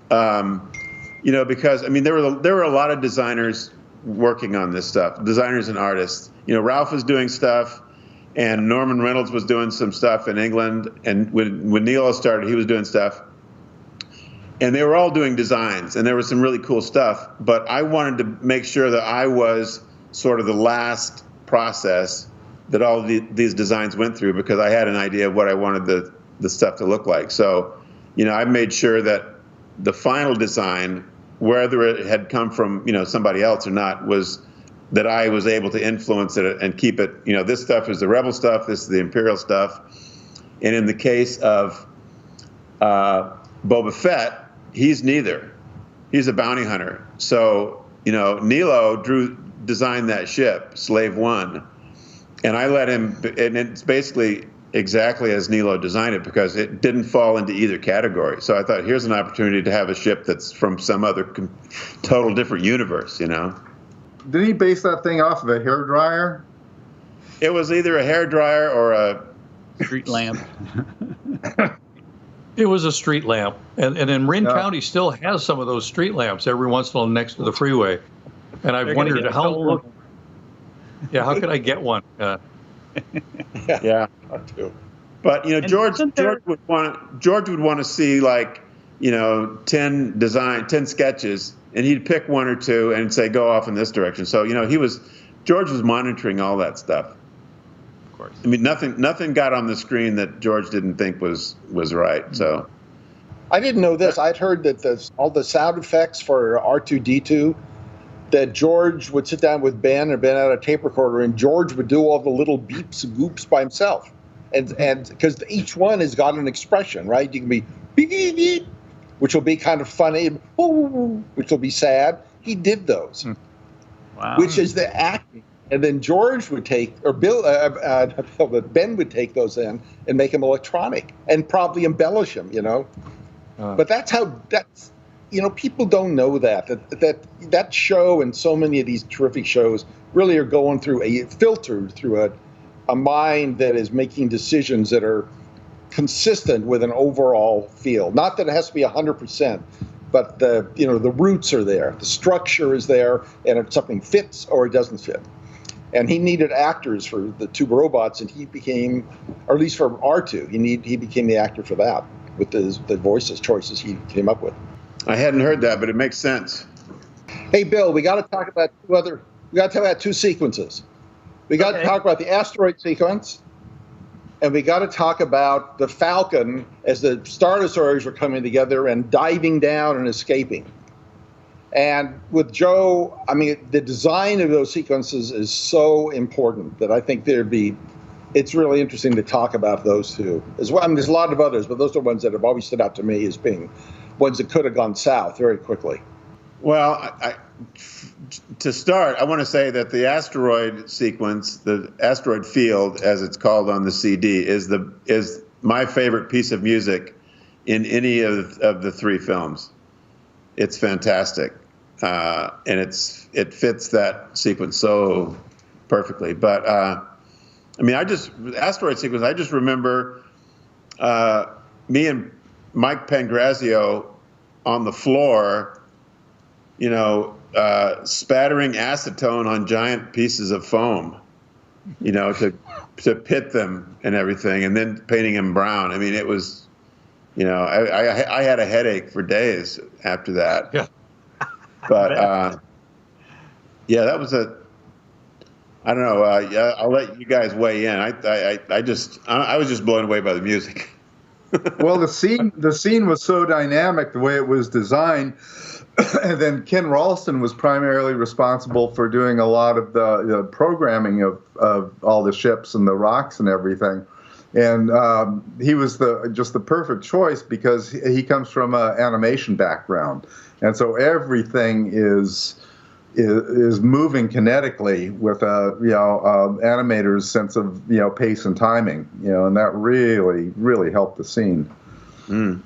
because there were a lot of designers working on this stuff, designers and artists. Ralph was doing stuff, and Norman Reynolds was doing some stuff in England, and when Nilo started, he was doing stuff, and they were all doing designs, and there was some really cool stuff. But I wanted to make sure that I was sort of the last process that all these designs went through, because I had an idea of what I wanted the stuff to look like. So, I made sure that the final design, whether it had come from somebody else or not, was that I was able to influence it and keep it. This stuff is the Rebel stuff, this is the Imperial stuff. And in the case of Boba Fett, he's neither. He's a bounty hunter. So Nilo designed that ship, Slave One, and I let him. And it's basically exactly as Nilo designed it, because it didn't fall into either category. So I thought, here's an opportunity to have a ship that's from some other total different universe, Did he base that thing off of a hairdryer? It was either a hairdryer or a street lamp. It was a street lamp. And in Marin County still has some of those street lamps every once in a while next to the freeway. And I've wondered how could I get one? Yeah. But George would want to see 10 sketches, and he'd pick one or two and say, go off in this direction. So George was monitoring all that stuff. Of course. Nothing got on the screen that George didn't think was right. So I didn't know this. I'd heard that all the sound effects for R2-D2, that George would sit down with Ben, or Ben had a tape recorder, and George would do all the little beeps and goops by himself. And because each one has got an expression, right? You can be beep, beep, beep, which will be kind of funny, which will be sad. He did those. Wow. Which is the acting. And then George would take, or Ben would take those in and make them electronic and probably embellish them, But that's people don't know that show, and so many of these terrific shows really are going through filtered through a mind that is making decisions that are consistent with an overall feel. Not that it has to be 100%, but the roots are there, the structure is there, and if something fits or it doesn't fit. And he needed actors for the two robots, and he became, or at least for R2, he became the actor for that with the voices choices he came up with. I hadn't heard that, but it makes sense. Hey, Bill, we got to talk about two sequences. We got to talk about the asteroid sequence, and we got to talk about the Falcon as the Star Destroyers were coming together and diving down and escaping. And with Joe, the design of those sequences is so important that I think it's really interesting to talk about those two as well. There's a lot of others, but those are ones that have always stood out to me as being ones that could have gone south very quickly. Well, to start, I want to say that the asteroid sequence, the asteroid field, as it's called on the CD, is my favorite piece of music in any of the three films. It's fantastic, and it fits that sequence so perfectly. But I mean, asteroid sequence. I just remember me and Mike Pangrazio on the floor, spattering acetone on giant pieces of foam, to pit them and everything, and then painting them brown. I mean, it was, I had a headache for days after that. Yeah. But that was I don't know. I'll let you guys weigh in. I was just blown away by the music. Well, the scene was so dynamic the way it was designed. And then Ken Ralston was primarily responsible for doing a lot of the programming of all the ships and the rocks and everything. And he was just the perfect choice because he comes from an animation background, and so everything is moving kinetically with animator's sense of pace and timing, and that really helped the scene. Mm.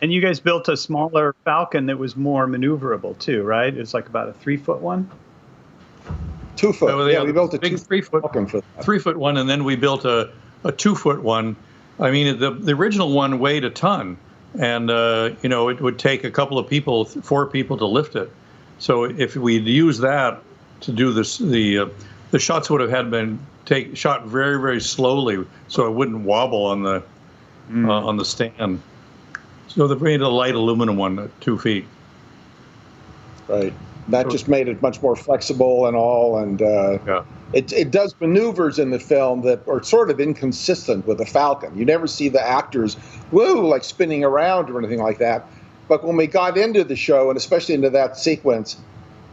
And you guys built a smaller Falcon that was more maneuverable too, right? It's like about a 3-foot one. 2 foot. So, yeah, we built a big 3-foot Falcon for that. 3-foot one, and then we built a 2-foot one. I mean, the original one weighed a ton, and it would take a couple of people, 4 people, to lift it. So if we'd used that to do this, the shots would have had been shot very, very slowly, so it wouldn't wobble on the stand. So they made a light aluminum one at 2 feet. Right. That just made it much more flexible and all, and it does maneuvers in the film that are sort of inconsistent with the Falcon. You never see the actors, like spinning around or anything like that. But when we got into the show, and especially into that sequence,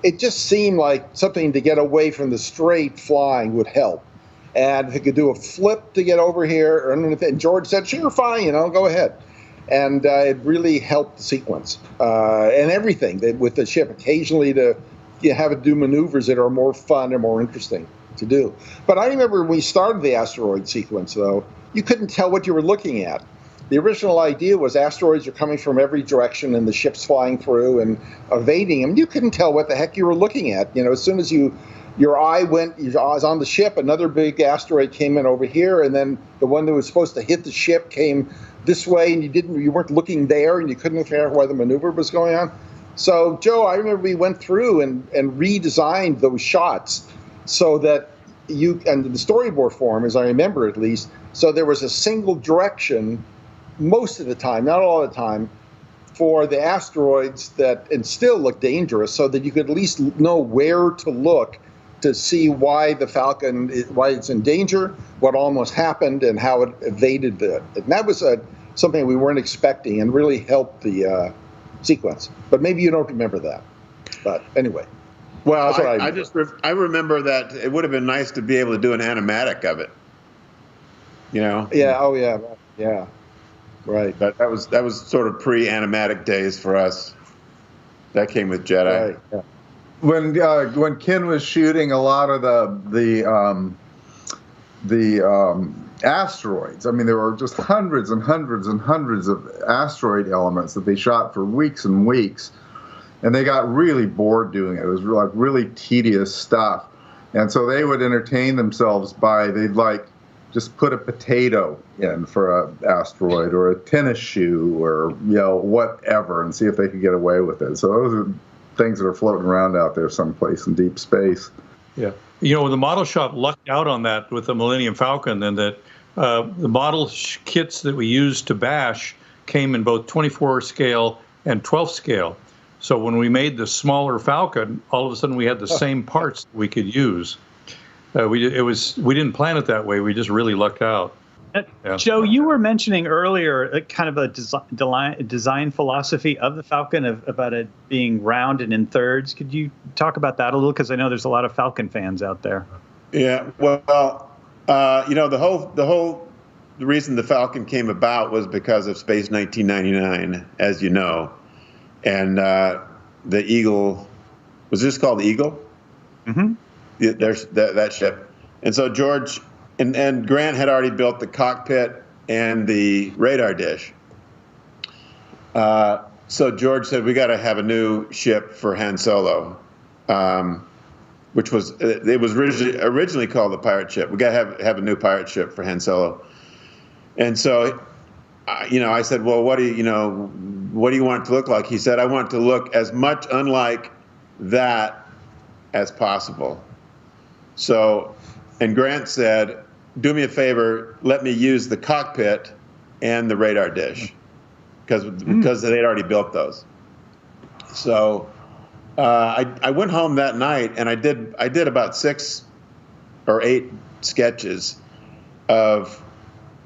it just seemed like something to get away from the straight flying would help. And if you could do a flip to get over here, and George said, sure, fine, go ahead. And it really helped the sequence and everything with the ship. Occasionally to have it do maneuvers that are more fun and more interesting to do. But I remember when we started the asteroid sequence, though, you couldn't tell what you were looking at. The original idea was asteroids are coming from every direction and the ship's flying through and evading them. You couldn't tell what the heck you were looking at. As soon as your eye was on the ship, another big asteroid came in over here, and then the one that was supposed to hit the ship came this way, and you weren't looking there, and you couldn't figure out why the maneuver was going on. So, Joe, I remember we went through and redesigned those shots so that and the storyboard form, as I remember at least, so there was a single direction most of the time, not all the time, for the asteroids and still look dangerous, so that you could at least know where to look to see why the Falcon, why it's in danger, what almost happened, and how it evaded it. And that was something we weren't expecting and really helped the sequence. But maybe you don't remember that. But anyway. Well, I remember that it would have been nice to be able to do an animatic of it. Yeah. Oh, yeah. Yeah. Right. But that was sort of pre-animatic days for us. That came with Jedi. Right. Yeah. When Ken was shooting a lot of the asteroids, I mean, there were just hundreds and hundreds and hundreds of asteroid elements that they shot for weeks and weeks, and they got really bored doing it. It was like really tedious stuff, and so they would entertain themselves they'd just put a potato in for an asteroid or a tennis shoe or whatever, and see if they could get away with it. So those are things that are floating around out there someplace in deep space. Yeah. The model shop lucked out on that with the Millennium Falcon, and that the model kits that we used to bash came in both 24 scale and 12 scale. So when we made the smaller Falcon, all of a sudden we had the same parts we could use. We didn't plan it that way. We just really lucked out. Yeah. Joe, you were mentioning earlier kind of a design philosophy of the Falcon about it being round and in thirds. Could you talk about that a little? Because I know there's a lot of Falcon fans out there. Yeah. Well, the reason the Falcon came about was because of Space 1999, as you know, and the Eagle. Was this called the Eagle? Mm-hmm. There's that ship. And so George and Grant had already built the cockpit and the radar dish. So George said, we got to have a new ship for Han Solo, which was, it was originally called the pirate ship. We got to have a new pirate ship for Han Solo. And so, I said, well, what do you want it to look like? He said, I want it to look as much unlike that as possible. So, and Grant said, do me a favor, let me use the cockpit and the radar dish, because they'd already built those. So I went home that night and I did about 6 or 8 sketches of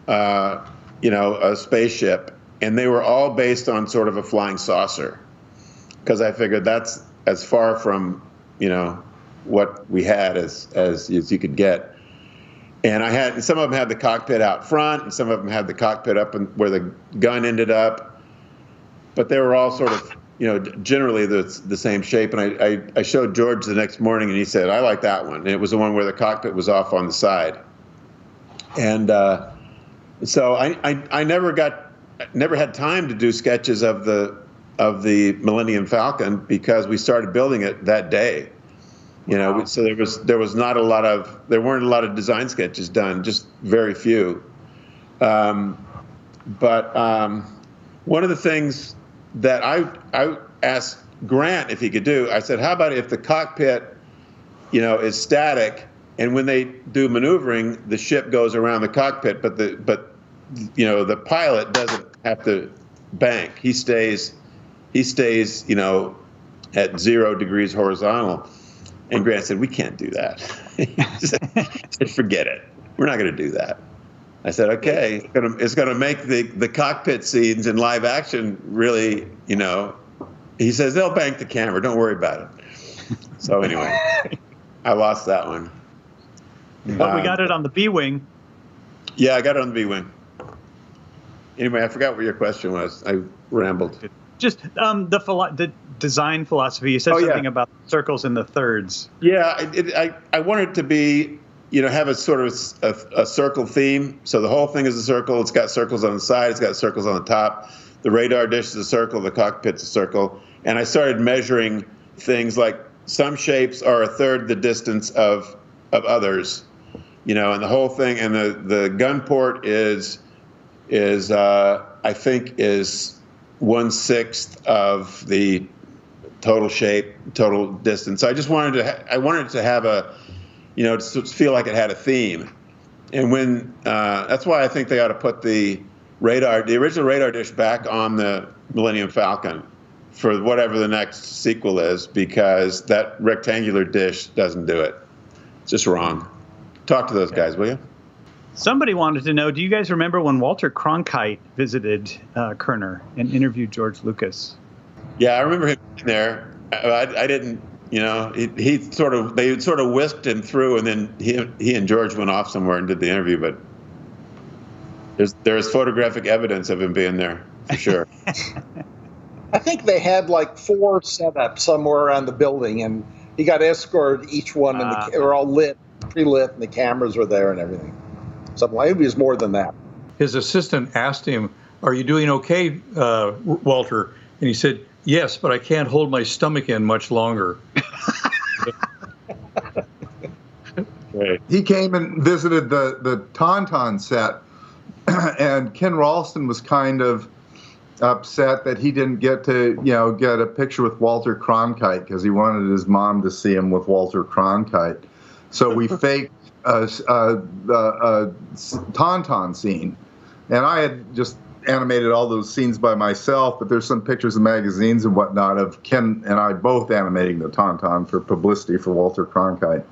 a spaceship, and they were all based on sort of a flying saucer, because I figured that's as far from what we had as you could get. And some of them had the cockpit out front, and some of them had the cockpit up where the gun ended up, but they were all sort of generally the same shape. And I showed George the next morning, and he said, I like that one. And it was the one where the cockpit was off on the side. And so I never had time to do sketches of the Millennium Falcon, because we started building it that day. Wow. So there weren't a lot of design sketches done, just very few. But one of the things that I asked Grant if he could do, I said, how about if the cockpit, is static, and when they do maneuvering, the ship goes around the cockpit, but the pilot doesn't have to bank. He stays, at 0 degrees horizontal. And Grant said, we can't do that. He said, forget it. We're not going to do that. I said, okay, it's going to make the cockpit scenes in live action really, He says, they'll bank the camera. Don't worry about it. So anyway, I lost that one. But we got it on the B-wing. Yeah, I got it on the B-wing. Anyway, I forgot what your question was. I rambled. Just the design philosophy. You said something about circles and the thirds. Yeah, I wanted to be, have a sort of a circle theme. So the whole thing is a circle. It's got circles on the side. It's got circles on the top. The radar dish is a circle. The cockpit's a circle. And I started measuring things like some shapes are a third the distance of others, and the whole thing. And the gun port is I think is 1/6 of the total shape, total distance. So I just wanted to have a, to feel like it had a theme. And when that's why I think they ought to put the original radar dish back on the Millennium Falcon for whatever the next sequel is, because that rectangular dish doesn't do it. It's just wrong. Talk to those guys, will you? Somebody wanted to know, do you guys remember when Walter Cronkite visited Kerner and interviewed George Lucas? Yeah, I remember him being there. I didn't, they sort of whisked him through, and then he and George went off somewhere and did the interview. But there's photographic evidence of him being there for sure. I think they had like 4 setups somewhere around the building, and he got escorted each one, and they were all pre-lit, and the cameras were there and everything. Something like it was more than that. His assistant asked him, "Are you doing okay, Walter?" And he said, "Yes, but I can't hold my stomach in much longer." Right. He came and visited the Tauntaun set, and Ken Ralston was kind of upset that he didn't get to, get a picture with Walter Cronkite, because he wanted his mom to see him with Walter Cronkite. So we faked the Tauntaun scene, and I had just animated all those scenes by myself, but there's some pictures in magazines and whatnot of Ken and I both animating the Tauntaun for publicity for Walter Cronkite.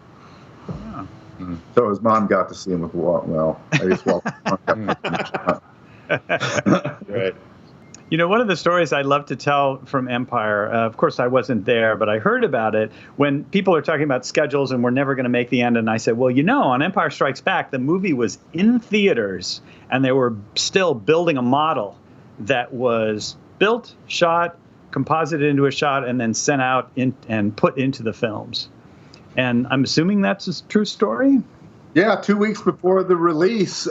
Yeah. So his mom got to see him with Walter Cronkite. Right. One of the stories I love to tell from Empire, of course I wasn't there, but I heard about it when people are talking about schedules and we're never going to make the end. And I said, well, on Empire Strikes Back, the movie was in theaters and they were still building a model that was built, shot, composited into a shot and then sent out and put into the films. And I'm assuming that's a true story? Yeah, 2 weeks before the release,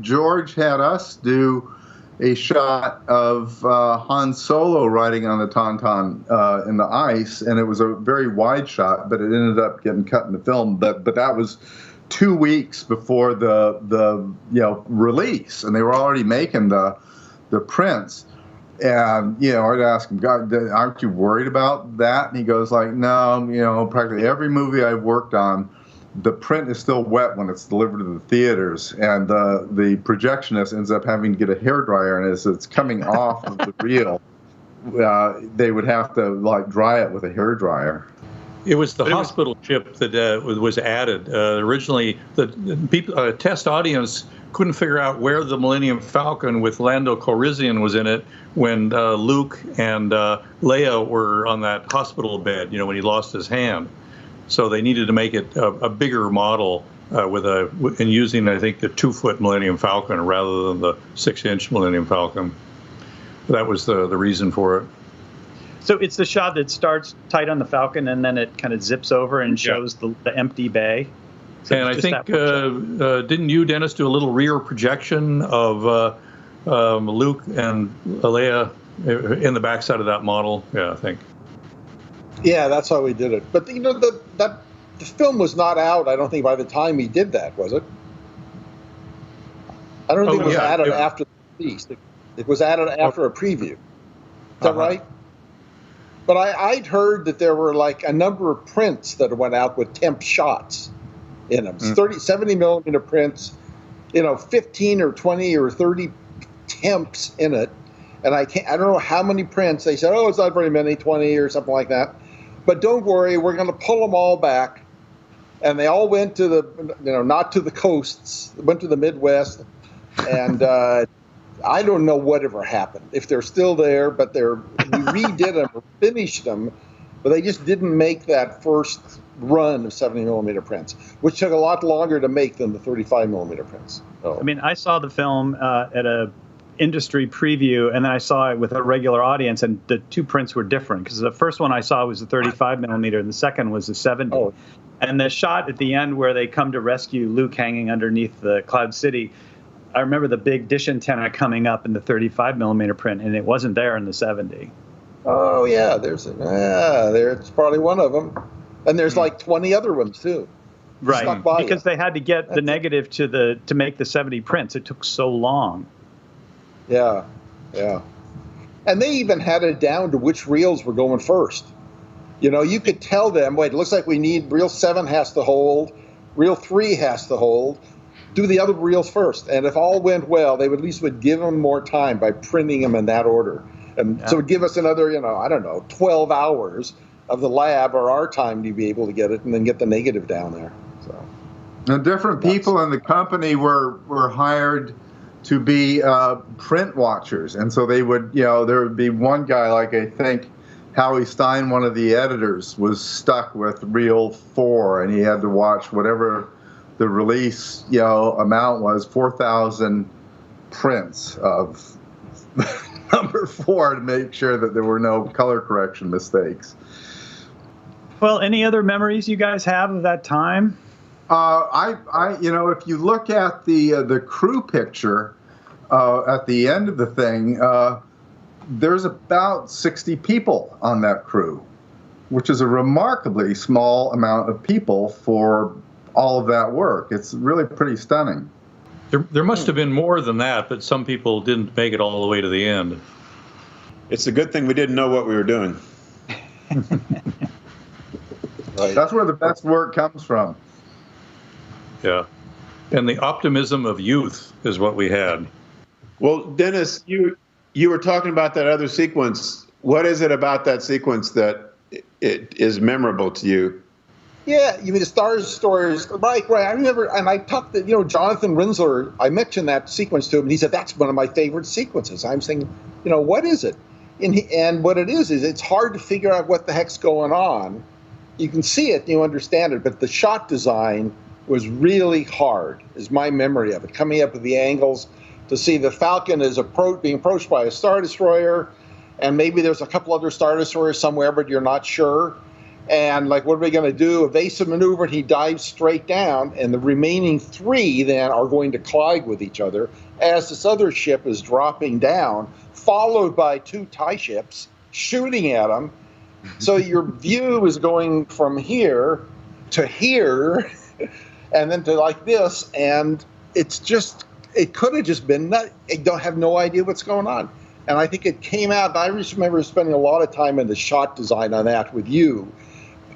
George had us do a shot of Han Solo riding on the Tauntaun in the ice, and it was a very wide shot, but it ended up getting cut in the film. But that was 2 weeks before the release, and they were already making the prints. And I'd ask him, God, aren't you worried about that? And he goes like, no, practically every movie I've worked on, the print is still wet when it's delivered to the theaters, and the projectionist ends up having to get a hairdryer, and as it's coming off of the reel, they would have to dry it with a hairdryer. It was the hospital ship that was added. Originally, the test audience couldn't figure out where the Millennium Falcon with Lando Calrissian was in it when Luke and Leia were on that hospital bed, when he lost his hand. So they needed to make it a bigger model and using, I think, the 2-foot Millennium Falcon rather than the 6-inch Millennium Falcon. That was the reason for it. So it's the shot that starts tight on the Falcon and then it kind of zips over and shows the empty bay. So and I think, didn't you, Dennis, do a little rear projection of Luke and Leia in the backside of that model? Yeah, I think. Yeah, that's how we did it. But the film was not out, I don't think, by the time we did that, was it? I don't think it was added after the release. It was added after a preview. Is that right? But I'd heard that there were a number of prints that went out with temp shots in them. 70 millimeter prints, 15 or 20 or 30 temps in it. And I don't know how many prints. They said, it's not very many, 20 or something like that. But don't worry, we're going to pull them all back. And they all went to the, not to the coasts, went to the Midwest. And I don't know whatever happened, if they're still there, but we redid them or finished them, but they just didn't make that first run of 70 millimeter prints, which took a lot longer to make than the 35 millimeter prints. So. I mean, I saw the film at a industry preview, and then I saw it with a regular audience, and the two prints were different because the first one I saw was the 35 millimeter, and the second was the 70. Oh. And the shot at the end where they come to rescue Luke hanging underneath the Cloud City, I remember the big dish antenna coming up in the 35 millimeter print, and it wasn't there in the 70. Oh yeah, there's probably one of them, and there's 20 other ones too. Right, because they had to get the negative to make the 70 prints. It took so long. Yeah. And they even had it down to which reels were going first. You could tell them, wait, it looks like we need reel 7 has to hold, reel 3 has to hold, do the other reels first. And if all went well, they would at least give them more time by printing them in that order. And so it would give us another, 12 hours of the lab or our time to be able to get it and then get the negative down there. So. And different people in the company were hired to be print watchers. And so they would, there would be one guy, I think Howie Stein, one of the editors, was stuck with reel 4, and he had to watch whatever the release, amount was, 4,000 prints of number 4 to make sure that there were no color correction mistakes. Well, any other memories you guys have of that time? If you look at the crew picture at the end of the thing, there's about 60 people on that crew, which is a remarkably small amount of people for all of that work. It's really pretty stunning. There must have been more than that, but some people didn't make it all the way to the end. It's a good thing we didn't know what we were doing. Right. That's where the best work comes from. Yeah. And the optimism of youth is what we had. Well, Dennis, you were talking about that other sequence. What is it about that sequence that it is memorable to you? Yeah, you mean the Stars Stories, right? I remember, and I talked to, Jonathan Rinsler, I mentioned that sequence to him, and he said, that's one of my favorite sequences. I'm saying, what is it? And what it is it's hard to figure out what the heck's going on. You can see it, you understand it, but the shot design was really hard, is my memory of it. Coming up with the angles to see the Falcon is being approached by a Star Destroyer, and maybe there's a couple other Star Destroyers somewhere, but you're not sure. And like, what are we going to do? Evasive maneuver, and he dives straight down, and the remaining 3 then are going to collide with each other as this other ship is dropping down, followed by 2 TIE ships shooting at him. So your view is going from here to here, and then to like this, and it's just, it could have just been that. I don't have no idea what's going on. And I think it came out, I just remember spending a lot of time in the shot design on that with you,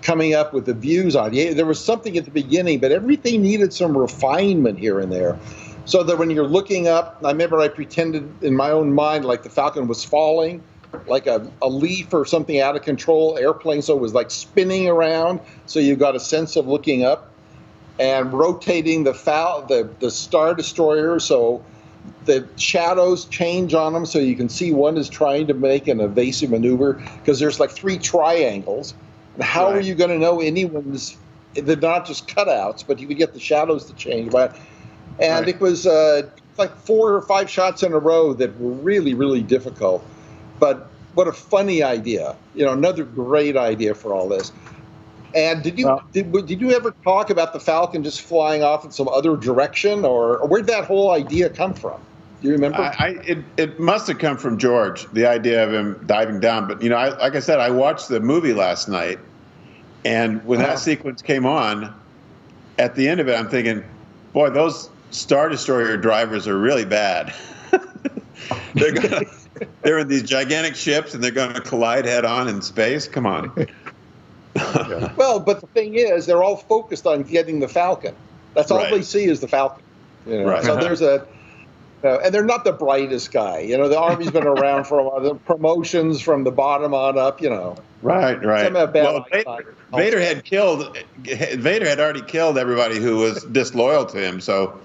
coming up with the views on it. There was something at the beginning, but everything needed some refinement here and there. So that when you're looking up, I remember I pretended in my own mind like the Falcon was falling, like a leaf or something out of control airplane, so it was like spinning around, so you got a sense of looking up, and rotating the Star Destroyer, so the shadows change on them, so you can see one is trying to make an evasive maneuver, because there's like 3 triangles. And how are you going to know anyone's, they're not just cutouts, but you could get the shadows to change. And it was like 4 or 5 shots in a row that were really, really difficult. But what a funny idea. Another great idea for all this. And did you ever talk about the Falcon just flying off in some other direction, or where'd that whole idea come from? Do you remember? It must have come from George, the idea of him diving down. But, like I said, I watched the movie last night, and when that sequence came on, at the end of it, I'm thinking, boy, those Star Destroyer drivers are really bad. They're in these gigantic ships, and they're going to collide head-on in space? Come on. Well, but the thing is, they're all focused on getting the Falcon. That's all they see is the Falcon. So there's and they're not the brightest guy. The Army's been around for a while. The promotions from the bottom on up. Right. Some have bad Vader had already killed everybody who was disloyal to him. So,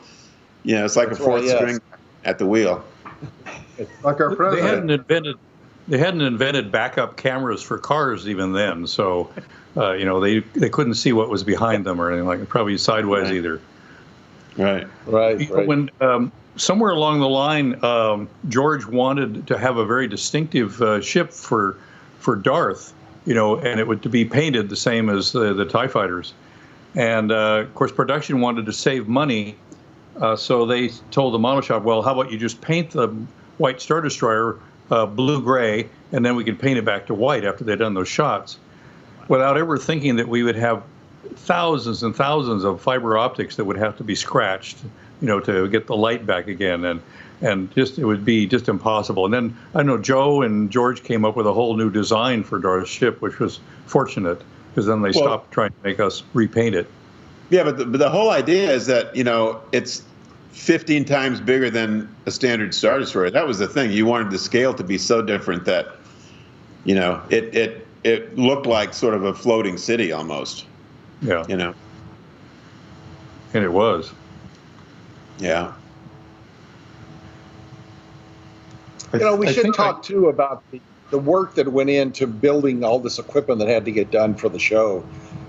it's like a fourth string at the wheel. Like our president. They hadn't invented backup cameras for cars even then, so they couldn't see what was behind them or anything like that. Probably sideways either. Right. When somewhere along the line, George wanted to have a very distinctive ship for Darth, and it would to be painted the same as the TIE fighters, and of course production wanted to save money, so they told the model shop, well, how about you just paint the white Star Destroyer blue-gray, and then we could paint it back to white after they'd done those shots, without ever thinking that we would have thousands and thousands of fiber optics that would have to be scratched, to get the light back again, and just it would be just impossible. And then I know Joe and George came up with a whole new design for Darth's ship, which was fortunate, because then they stopped trying to make us repaint it. Yeah, but the whole idea is that it's 15 times bigger than a standard Star Destroyer. That was the thing. You wanted the scale to be so different that, it looked like sort of a floating city almost. Yeah. And it was. Yeah. We should talk too about the work that went into building all this equipment that had to get done for the show,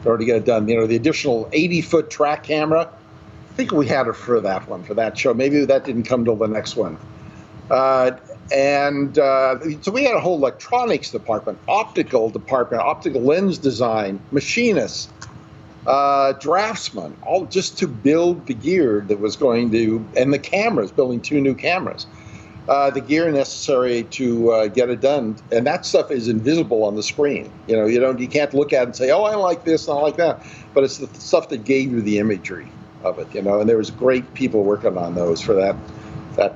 or to get it done. The additional 80-foot track camera. I think we had it for that one, for that show. Maybe that didn't come till the next one. So we had a whole electronics department, optical lens design, machinists, draftsmen, all just to build the gear that was going to, and the cameras, building 2 new cameras, the gear necessary to get it done. And that stuff is invisible on the screen. You can't look at it and say, oh, I like this and I like that. But it's the stuff that gave you the imagery of it, and there was great people working on those for that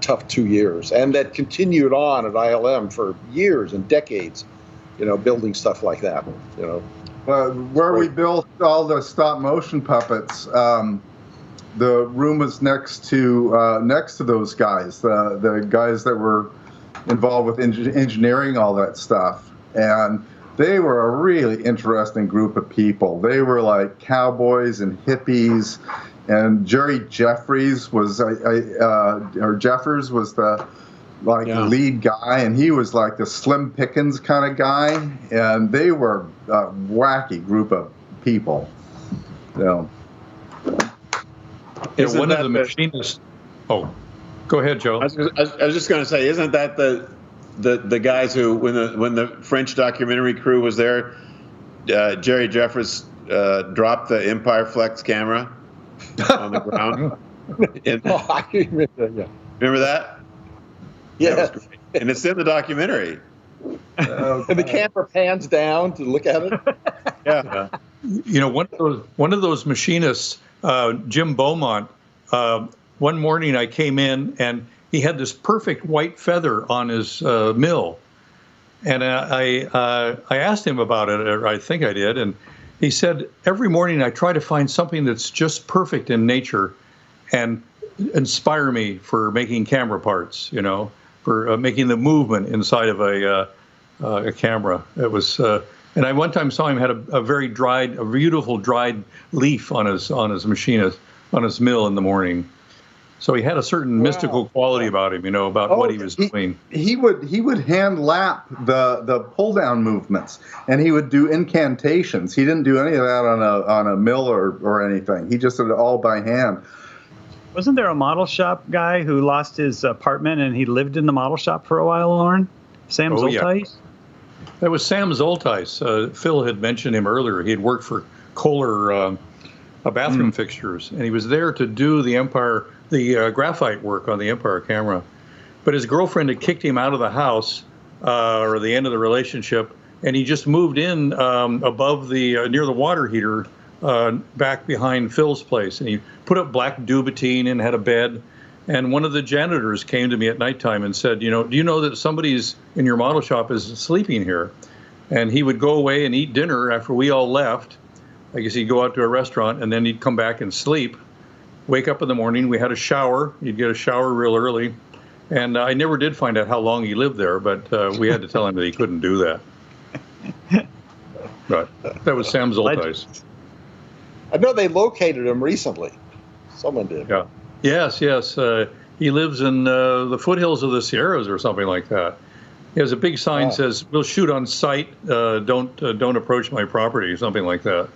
tough 2 years, and that continued on at ILM for years and decades, building stuff like that, Where we built all the stop motion puppets, the room was next to those guys, the guys that were involved with engineering all that stuff, and they were a really interesting group of people. They were like cowboys and hippies. And Jerry Jeffries was, Jeffers was the lead guy, and he was like the Slim Pickens kind of guy, and they were a wacky group of people. One of the machinists. Oh, go ahead, Joe. I was just going to say, isn't that the guys who, when the French documentary crew was there, Jerry Jeffers dropped the Empire Flex camera on the ground. I remember, yeah. Remember that? Yeah. That was great. And it's in the documentary. And the camera pans down to look at it. Yeah. You know, one of those machinists, Jim Beaumont. One morning I came in and he had this perfect white feather on his mill, and I asked him about it, or I think I did, and he said, every morning I try to find something that's just perfect in nature and inspire me for making camera parts, you know, for making the movement inside of a camera. It was, and I one time saw him had a beautiful dried leaf on his mill in the morning. So he had a certain mystical quality about him, you know, about what he was doing. He would hand lap the pull down movements, and he would do incantations. He didn't do any of that on a mill or anything. He just did it all by hand. Wasn't there a model shop guy who lost his apartment and he lived in the model shop for a while, Lauren? Sam Zoltais? Yeah. That was Sam Zoltais. Phil had mentioned him earlier. He had worked for Kohler bathroom fixtures, and he was there to do the graphite work on the Empire camera. But his girlfriend had kicked him out of the house, or the end of the relationship, and he just moved in above near the water heater, back behind Phil's place, and he put up black duvetine and had a bed. And one of the janitors came to me at nighttime and said, you know, do you know that somebody's in your model shop is sleeping here? And he would go away and eat dinner after we all left. I guess he'd go out to a restaurant and then he'd come back and sleep. Wake up in the morning, we had a shower. He'd get a shower real early. And I never did find out how long he lived there, but we had to tell him that he couldn't do that. But that was Sam Zoltais. I know they located him recently. Someone did. Yeah. Yes. He lives in the foothills of the Sierras or something like that. He has a big sign says, "We'll shoot on site. Don't approach my property," something like that.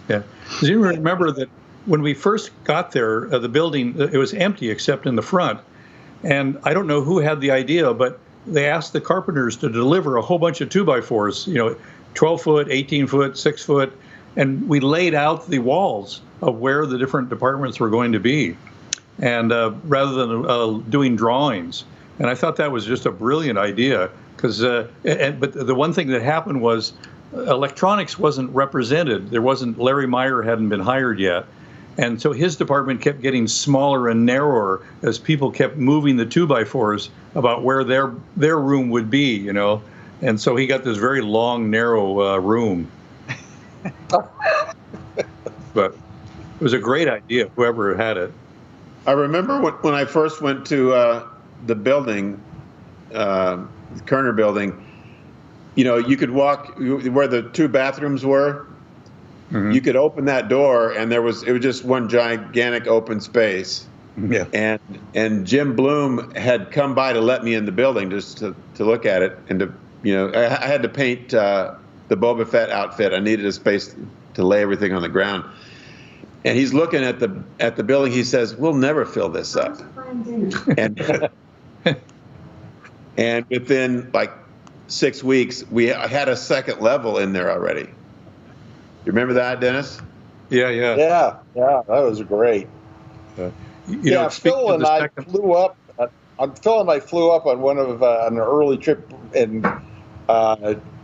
Yeah. Does anyone remember that when we first got there, the building, it was empty except in the front. And I don't know who had the idea, but they asked the carpenters to deliver a whole bunch of 2x4s, you know, 12 foot, 18 foot, 6 foot. And we laid out the walls of where the different departments were going to be, and rather than doing drawings. And I thought that was just a brilliant idea, because but the one thing that happened was electronics wasn't represented. There wasn't, Larry Meyer hadn't been hired yet. And so his department kept getting smaller and narrower as people kept moving the 2x4s about where their room would be, you know. And so he got this very long, narrow room. But it was a great idea, whoever had it. I remember when I first went to the building, the Kerner building, you know, you could walk where the two bathrooms were. Mm-hmm. You could open that door, and it was just one gigantic open space. Yeah. And Jim Bloom had come by to let me in the building just to look at it, and to, you know, I had to paint the Boba Fett outfit. I needed a space to lay everything on the ground. And he's looking at the building. He says, "We'll never fill this up." And within like 6 weeks, we had a second level in there already. You remember that, Dennis? Yeah, that was great. Phil and I flew up. Phil and I flew up on an early trip, and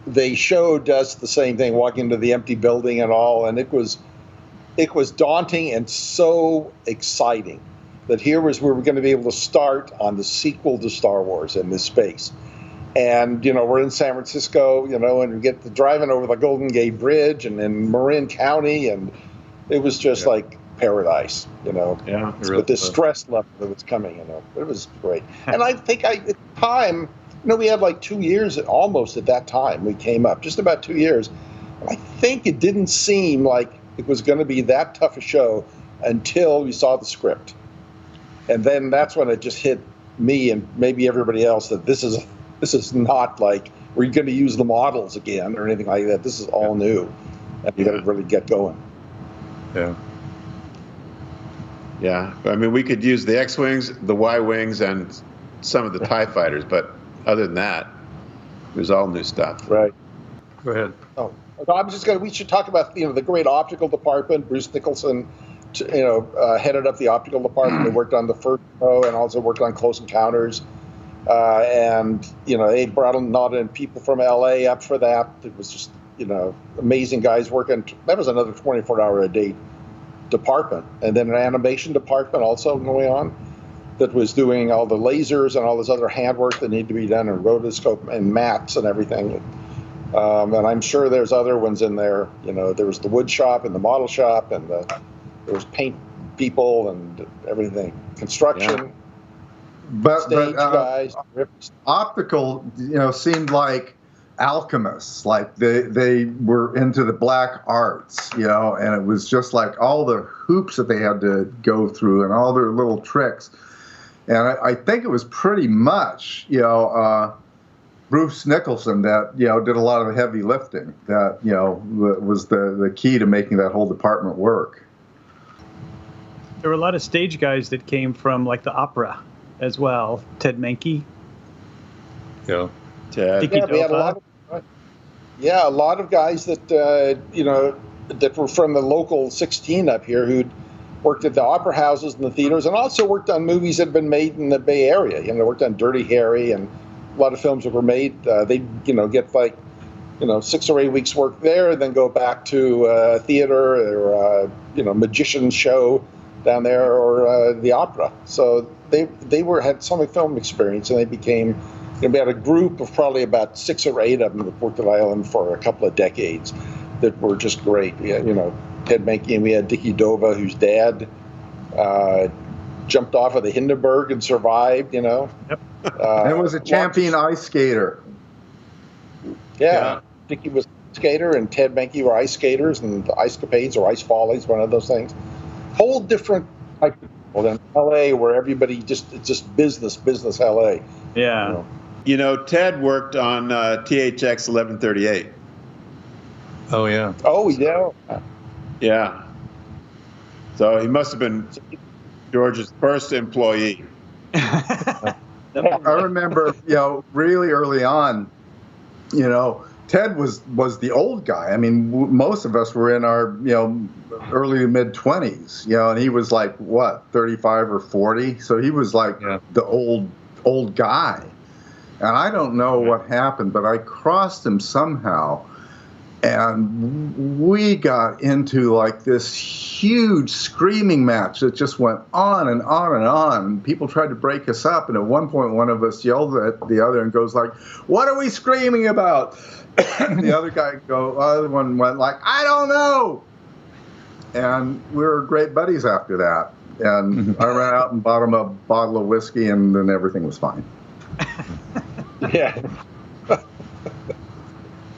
they showed us the same thing, walking into the empty building and all, and it was daunting and so exciting that here was where we're going to be able to start on the sequel to Star Wars in this space. And, you know, we're in San Francisco, you know, and we get to driving over the Golden Gate Bridge and in Marin County, and it was just like paradise, you know. Yeah. With the stress level that was coming, you know. It was great. And I think at the time, you know, we had like 2 years almost at that time we came up, just about 2 years. And I think it didn't seem like it was going to be that tough a show until we saw the script. And then that's when it just hit me and maybe everybody else that this is not like we're going to use the models again or anything like that. This is all new, and you got to really get going. Yeah. I mean, we could use the X-wings, the Y-wings, and some of the TIE fighters, but other than that, it was all new stuff. Right. Go ahead. Oh, I was just going. We should talk about the great optical department. Bruce Nicholson, headed up the optical department. They worked on the first show and also worked on Close Encounters. And they brought a lot of people from LA up for that. It was just amazing guys working. That was another 24-hour-a-day department, and then an animation department also going on that was doing all the lasers and all this other handwork that needed to be done, and rotoscope and maps and everything. And I'm sure there's other ones in there. There was the wood shop and the model shop, and there was paint people and everything, construction. Yeah. But guys, optical, seemed like alchemists, like they were into the black arts, and it was just like all the hoops that they had to go through and all their little tricks. And I think it was pretty much, Bruce Nicholson that, did a lot of the heavy lifting that, was the key to making that whole department work. There were a lot of stage guys that came from like the opera as well. Ted Menke. Yeah. Ted. Yeah, we had a lot of guys that that were from the local 16 up here who'd worked at the opera houses and the theaters, and also worked on movies that had been made in the Bay Area. Worked on Dirty Harry and a lot of films that were made. They'd get like 6 or 8 weeks work there, and then go back to theater or magician show down there, or the opera. So they had some film experience, and they became. We had a group of probably about 6 or 8 of them that worked at ILM for a couple of decades that were just great. We had, Ted Menke, and we had Dickie Dova, whose dad jumped off of the Hindenburg and survived, Yep. And was a champion ice skater. Yeah. Dickie was a skater, and Ted Menke were ice skaters, and the Ice Capades or Ice Follies, one of those things. Whole different type of people than LA, where everybody it's just business LA. Yeah. Ted worked on THX 1138. Oh, yeah. Oh, yeah. Yeah. So he must have been George's first employee. I remember, really early on, Ted was the old guy. I mean, most of us were in our, early to mid 20s, and he was like, what, 35 or 40? So he was like the old guy. And I don't know what happened, but I crossed him somehow. And we got into like this huge screaming match that just went on and on and on. People tried to break us up. And at one point, one of us yelled at the other and goes like, "What are we screaming about?" And the other one went like, "I don't know." And we were great buddies after that. And I ran out and bought him a bottle of whiskey, and then everything was fine. Yeah.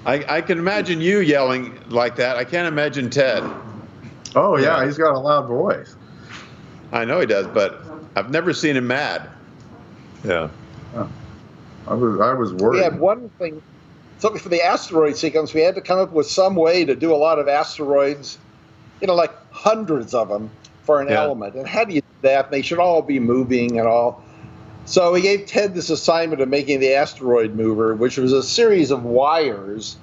I can imagine you yelling like that. I can't imagine Ted. Oh, yeah, he's got a loud voice. I know he does, but I've never seen him mad. Yeah. I was worried. We had one thing. So for the asteroid sequence, we had to come up with some way to do a lot of asteroids, like hundreds of them for an element. And how do you do that? And they should all be moving and all. So we gave Ted this assignment of making the asteroid mover, which was a series of wires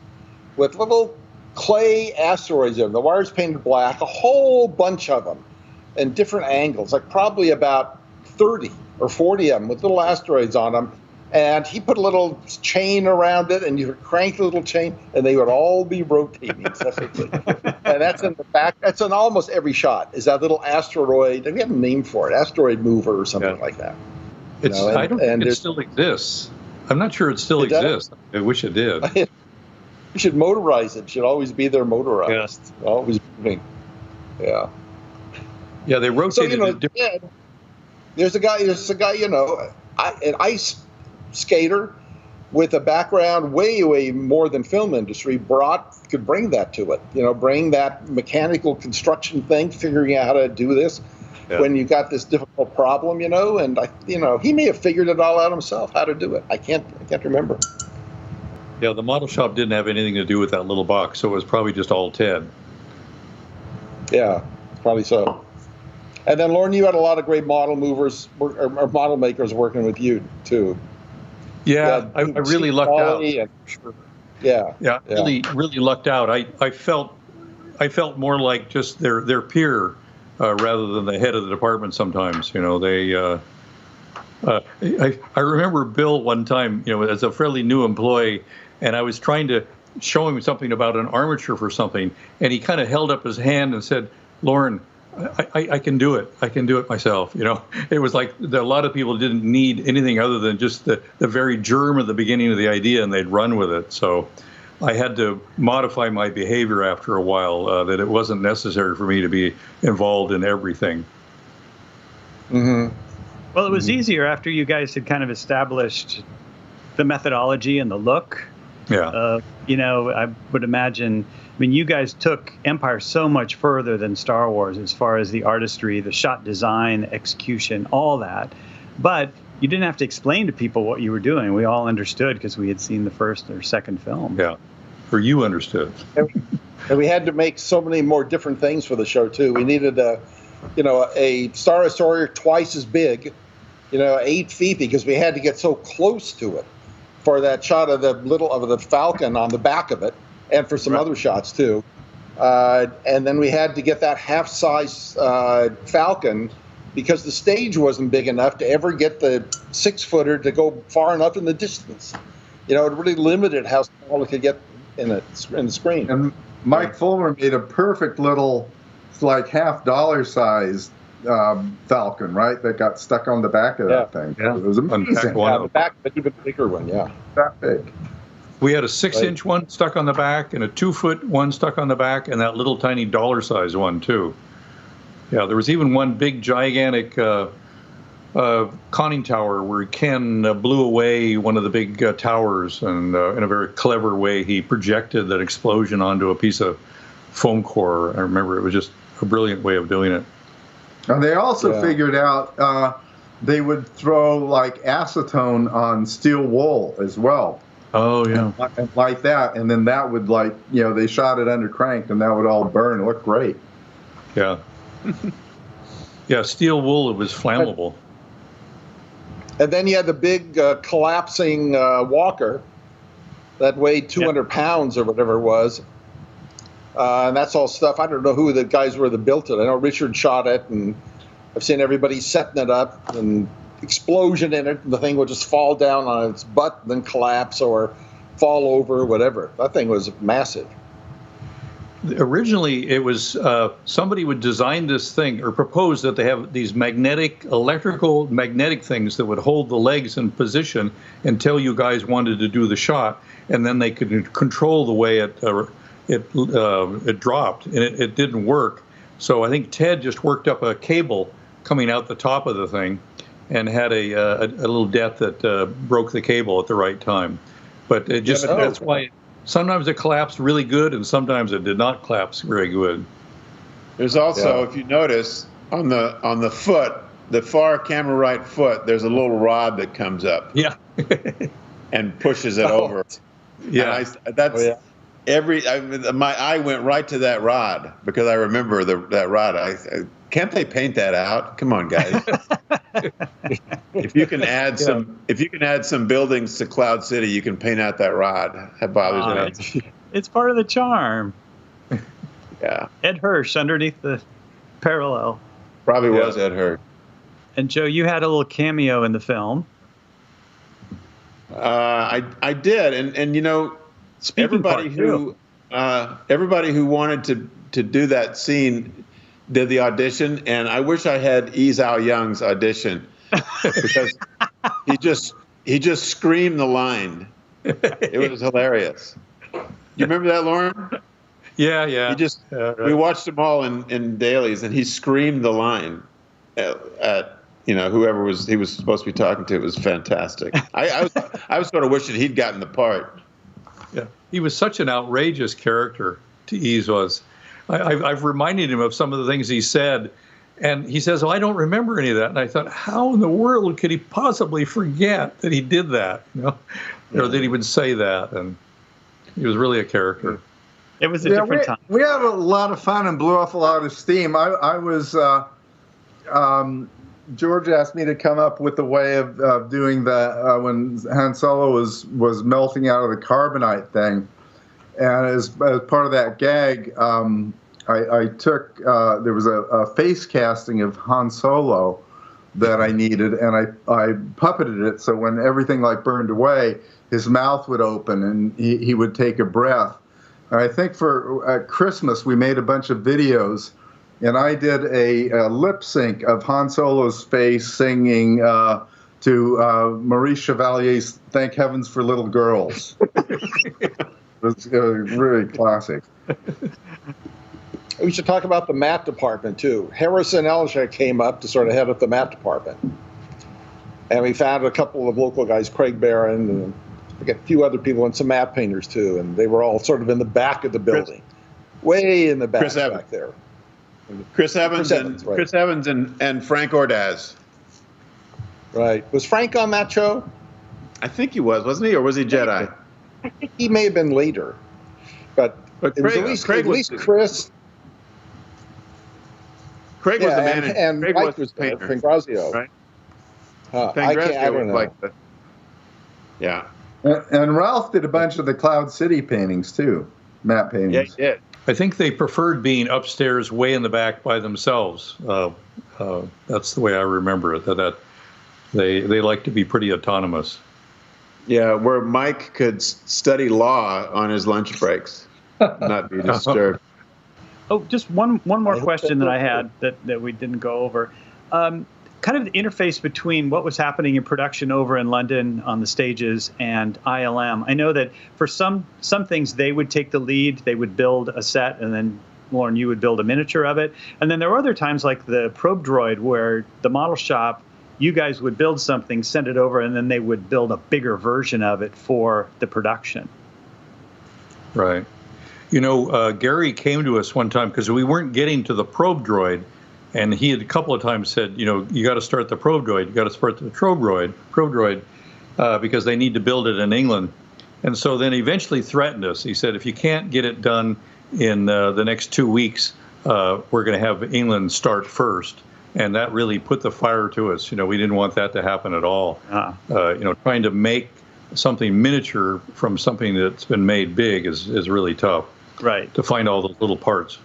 with little clay asteroids in them. The wires painted black, a whole bunch of them, in different angles, like probably about 30 or 40 of them with little asteroids on them. And he put a little chain around it, and you would crank the little chain, and they would all be rotating separately. And that's in the back. That's in almost every shot, is that little asteroid. We have a name for it, asteroid mover or something like that. I don't think it still exists. I'm not sure it still exists. I wish it did. You should motorize it. It should always be there motorized. Yeah. Always moving. Yeah. Yeah, they rotated it. There's a guy, an ice skater with a background way more than film industry could bring that to it. Bring that mechanical construction thing, figuring out how to do this. Yeah. When you got this difficult problem, and he may have figured it all out himself, how to do it. I can't remember. Yeah, the model shop didn't have anything to do with that little box, so it was probably just all Ted. Yeah, probably so. And then, Lauren, you had a lot of great model movers or model makers working with you too. Yeah, I really lucked out. Yeah, really lucked out. I felt more like just their peer rather than the head of the department. Sometimes, I remember Bill one time, as a fairly new employee, and I was trying to show him something about an armature for something, and he kind of held up his hand and said, "Lauren, I can do it. I can do it myself." It was like a lot of people didn't need anything other than just the very germ of the beginning of the idea, and they'd run with it. So I had to modify my behavior after a while, that it wasn't necessary for me to be involved in everything. Mm-hmm. Well, it was easier after you guys had kind of established the methodology and the look. Yeah. I would imagine, you guys took Empire so much further than Star Wars as far as the artistry, the shot design, execution, all that. But you didn't have to explain to people what you were doing. We all understood because we had seen the first or second film. Yeah. Or you understood. And we had to make so many more different things for the show, too. We needed a Star Destroyer twice as big, 8 feet, because we had to get so close to it for that shot of the Falcon on the back of it, and for some other shots too. And then we had to get that half-size Falcon because the stage wasn't big enough to ever get the 6-footer to go far enough in the distance. It really limited how small it could get in the screen. And Mike Fulmer made a perfect little, like $half size Falcon, right? That got stuck on the back of that thing. Yeah. It was amazing. Yeah, the back, but even bigger one, yeah. That big. We had a 6-inch one stuck on the back and a 2-foot one stuck on the back, and that little tiny $size one too. Yeah, there was even one big gigantic conning tower where Ken blew away one of the big towers, and in a very clever way he projected that explosion onto a piece of foam core. I remember it was just a brilliant way of doing it. And they also figured out they would throw like acetone on steel wool as well. Oh, yeah. And like that. And then that would they shot it under crank and that would all burn. It looked great. Yeah. Yeah, steel wool, it was flammable. And then you had the big collapsing walker that weighed 200 pounds or whatever it was. And that's all stuff. I don't know who the guys were that built it. I know Richard shot it, and I've seen everybody setting it up, and explosion in it, and the thing would just fall down on its butt and then collapse or fall over or whatever. That thing was massive. Originally, it was somebody would design this thing or propose that they have these electrical magnetic things that would hold the legs in position until you guys wanted to do the shot, and then they could control the way it dropped, and it didn't work. So I think Ted just worked up a cable coming out the top of the thing and had a little death that broke the cable at the right time. But it just that's why sometimes it collapsed really good and sometimes it did not collapse very good. There's also, if you notice, on the foot, the far camera right foot, there's a little rod that comes up. Yeah. And pushes it over. Yeah. My eye went right to that rod because I remember that rod. Can't they paint that out? Come on, guys. If you can add some buildings to Cloud City, you can paint out that rod. That bothers me. It's part of the charm. Yeah. Ed Hirsch underneath the parallel. Probably was Ed Hirsch. And Joe, you had a little cameo in the film. I did, and everybody who wanted to do that scene did the audition, and I wish I had Yi Zhao Young's audition because he just screamed the line. It was hilarious. You remember that, Lauren? Yeah. Right. We watched them all in dailies, and he screamed the line at whoever he was supposed to be talking to. It was fantastic. I was sort of wishing he'd gotten the part. Yeah, he was such an outrageous character. Tease was. I've reminded him of some of the things he said, and he says, "Oh, I don't remember any of that." And I thought, how in the world could he possibly forget that he did that? Or that he would say that? And he was really a character. It was a different time. We had a lot of fun and blew off a lot of steam. I was George asked me to come up with a way of doing that when Han Solo was melting out of the carbonite thing, and as part of that gag, I took there was a face casting of Han Solo that I needed, and I puppeted it so when everything like burned away, his mouth would open and he would take a breath. And I think at Christmas we made a bunch of videos. And I did a lip sync of Han Solo's face singing to Maurice Chevalier's "Thank Heavens for Little Girls." It was really classic. We should talk about the matte department, too. Harrison Elshak came up to sort of head up the matte department. And we found a couple of local guys, Craig Barron, and I forget a few other people, and some matte painters, too. And they were all sort of in the back of the building, way in the back, back there. Chris Evans and Frank Ordaz. Right. Was Frank on that show? I think he was, wasn't he? Or was he Jedi? I think he may have been later. But it was at least Chris. Craig was the manager. And Craig Mike was the painter. Fangrazio. Right. I don't know. Like yeah. And Ralph did a bunch of the Cloud City paintings, too. Matte paintings. Yeah, he did. I think they preferred being upstairs, way in the back by themselves. That's the way I remember it. That they like to be pretty autonomous. Yeah, where Mike could study law on his lunch breaks, not be disturbed. Oh, just one more question that I had that we didn't go over. Kind of the interface between what was happening in production over in London on the stages and ILM. I know that for some things they would take the lead, they would build a set, and then Lauren, you would build a miniature of it. And then there were other times like the probe droid where the model shop, you guys would build something, send it over, and then they would build a bigger version of it for the production. Right. You know, Gary came to us one time because we weren't getting to the probe droid. And he had a couple of times said, you know, you got to start the probe droid. You got to start the probe droid, because they need to build it in England. And so then eventually threatened us. He said, if you can't get it done in the next 2 weeks, we're going to have England start first. And that really put the fire to us. You know, we didn't want that to happen at all. You know, trying to make something miniature from something that's been made big is really tough. Right. To find all those little parts.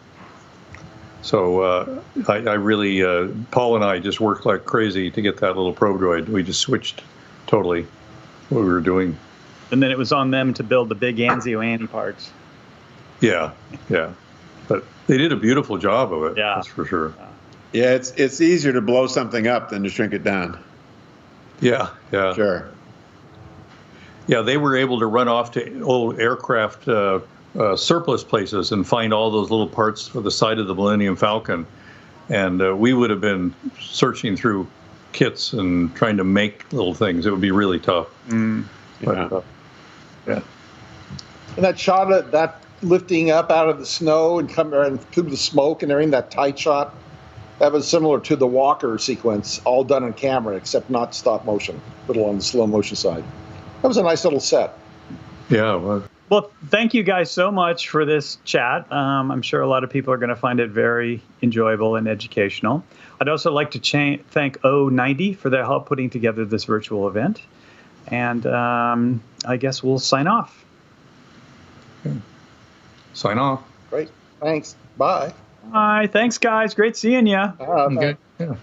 So I really, Paul and I just worked like crazy to get that little probe droid. We just switched totally what we were doing. And then it was on them to build the big Anzio Annie parts. Yeah, yeah. But they did a beautiful job of it, yeah. That's for sure. Yeah, it's easier to blow something up than to shrink it down. Yeah, yeah. Sure. Yeah, they were able to run off to old aircraft surplus places and find all those little parts for the side of the Millennium Falcon. And we would have been searching through kits and trying to make little things. It would be really tough. But, yeah. And that shot of that lifting up out of the snow and coming through the smoke and everything, that tight shot, that was similar to the Walker sequence, all done on camera, except not stop motion, a little on the slow motion side. That was a nice little set. Yeah. Well, thank you guys so much for this chat. I'm sure a lot of people are going to find it very enjoyable and educational. I'd also like to thank O90 for their help putting together this virtual event. And I guess we'll sign off. Okay. Sign off. Great. Thanks. Bye. Bye. Thanks, guys. Great seeing you. Okay. Yeah.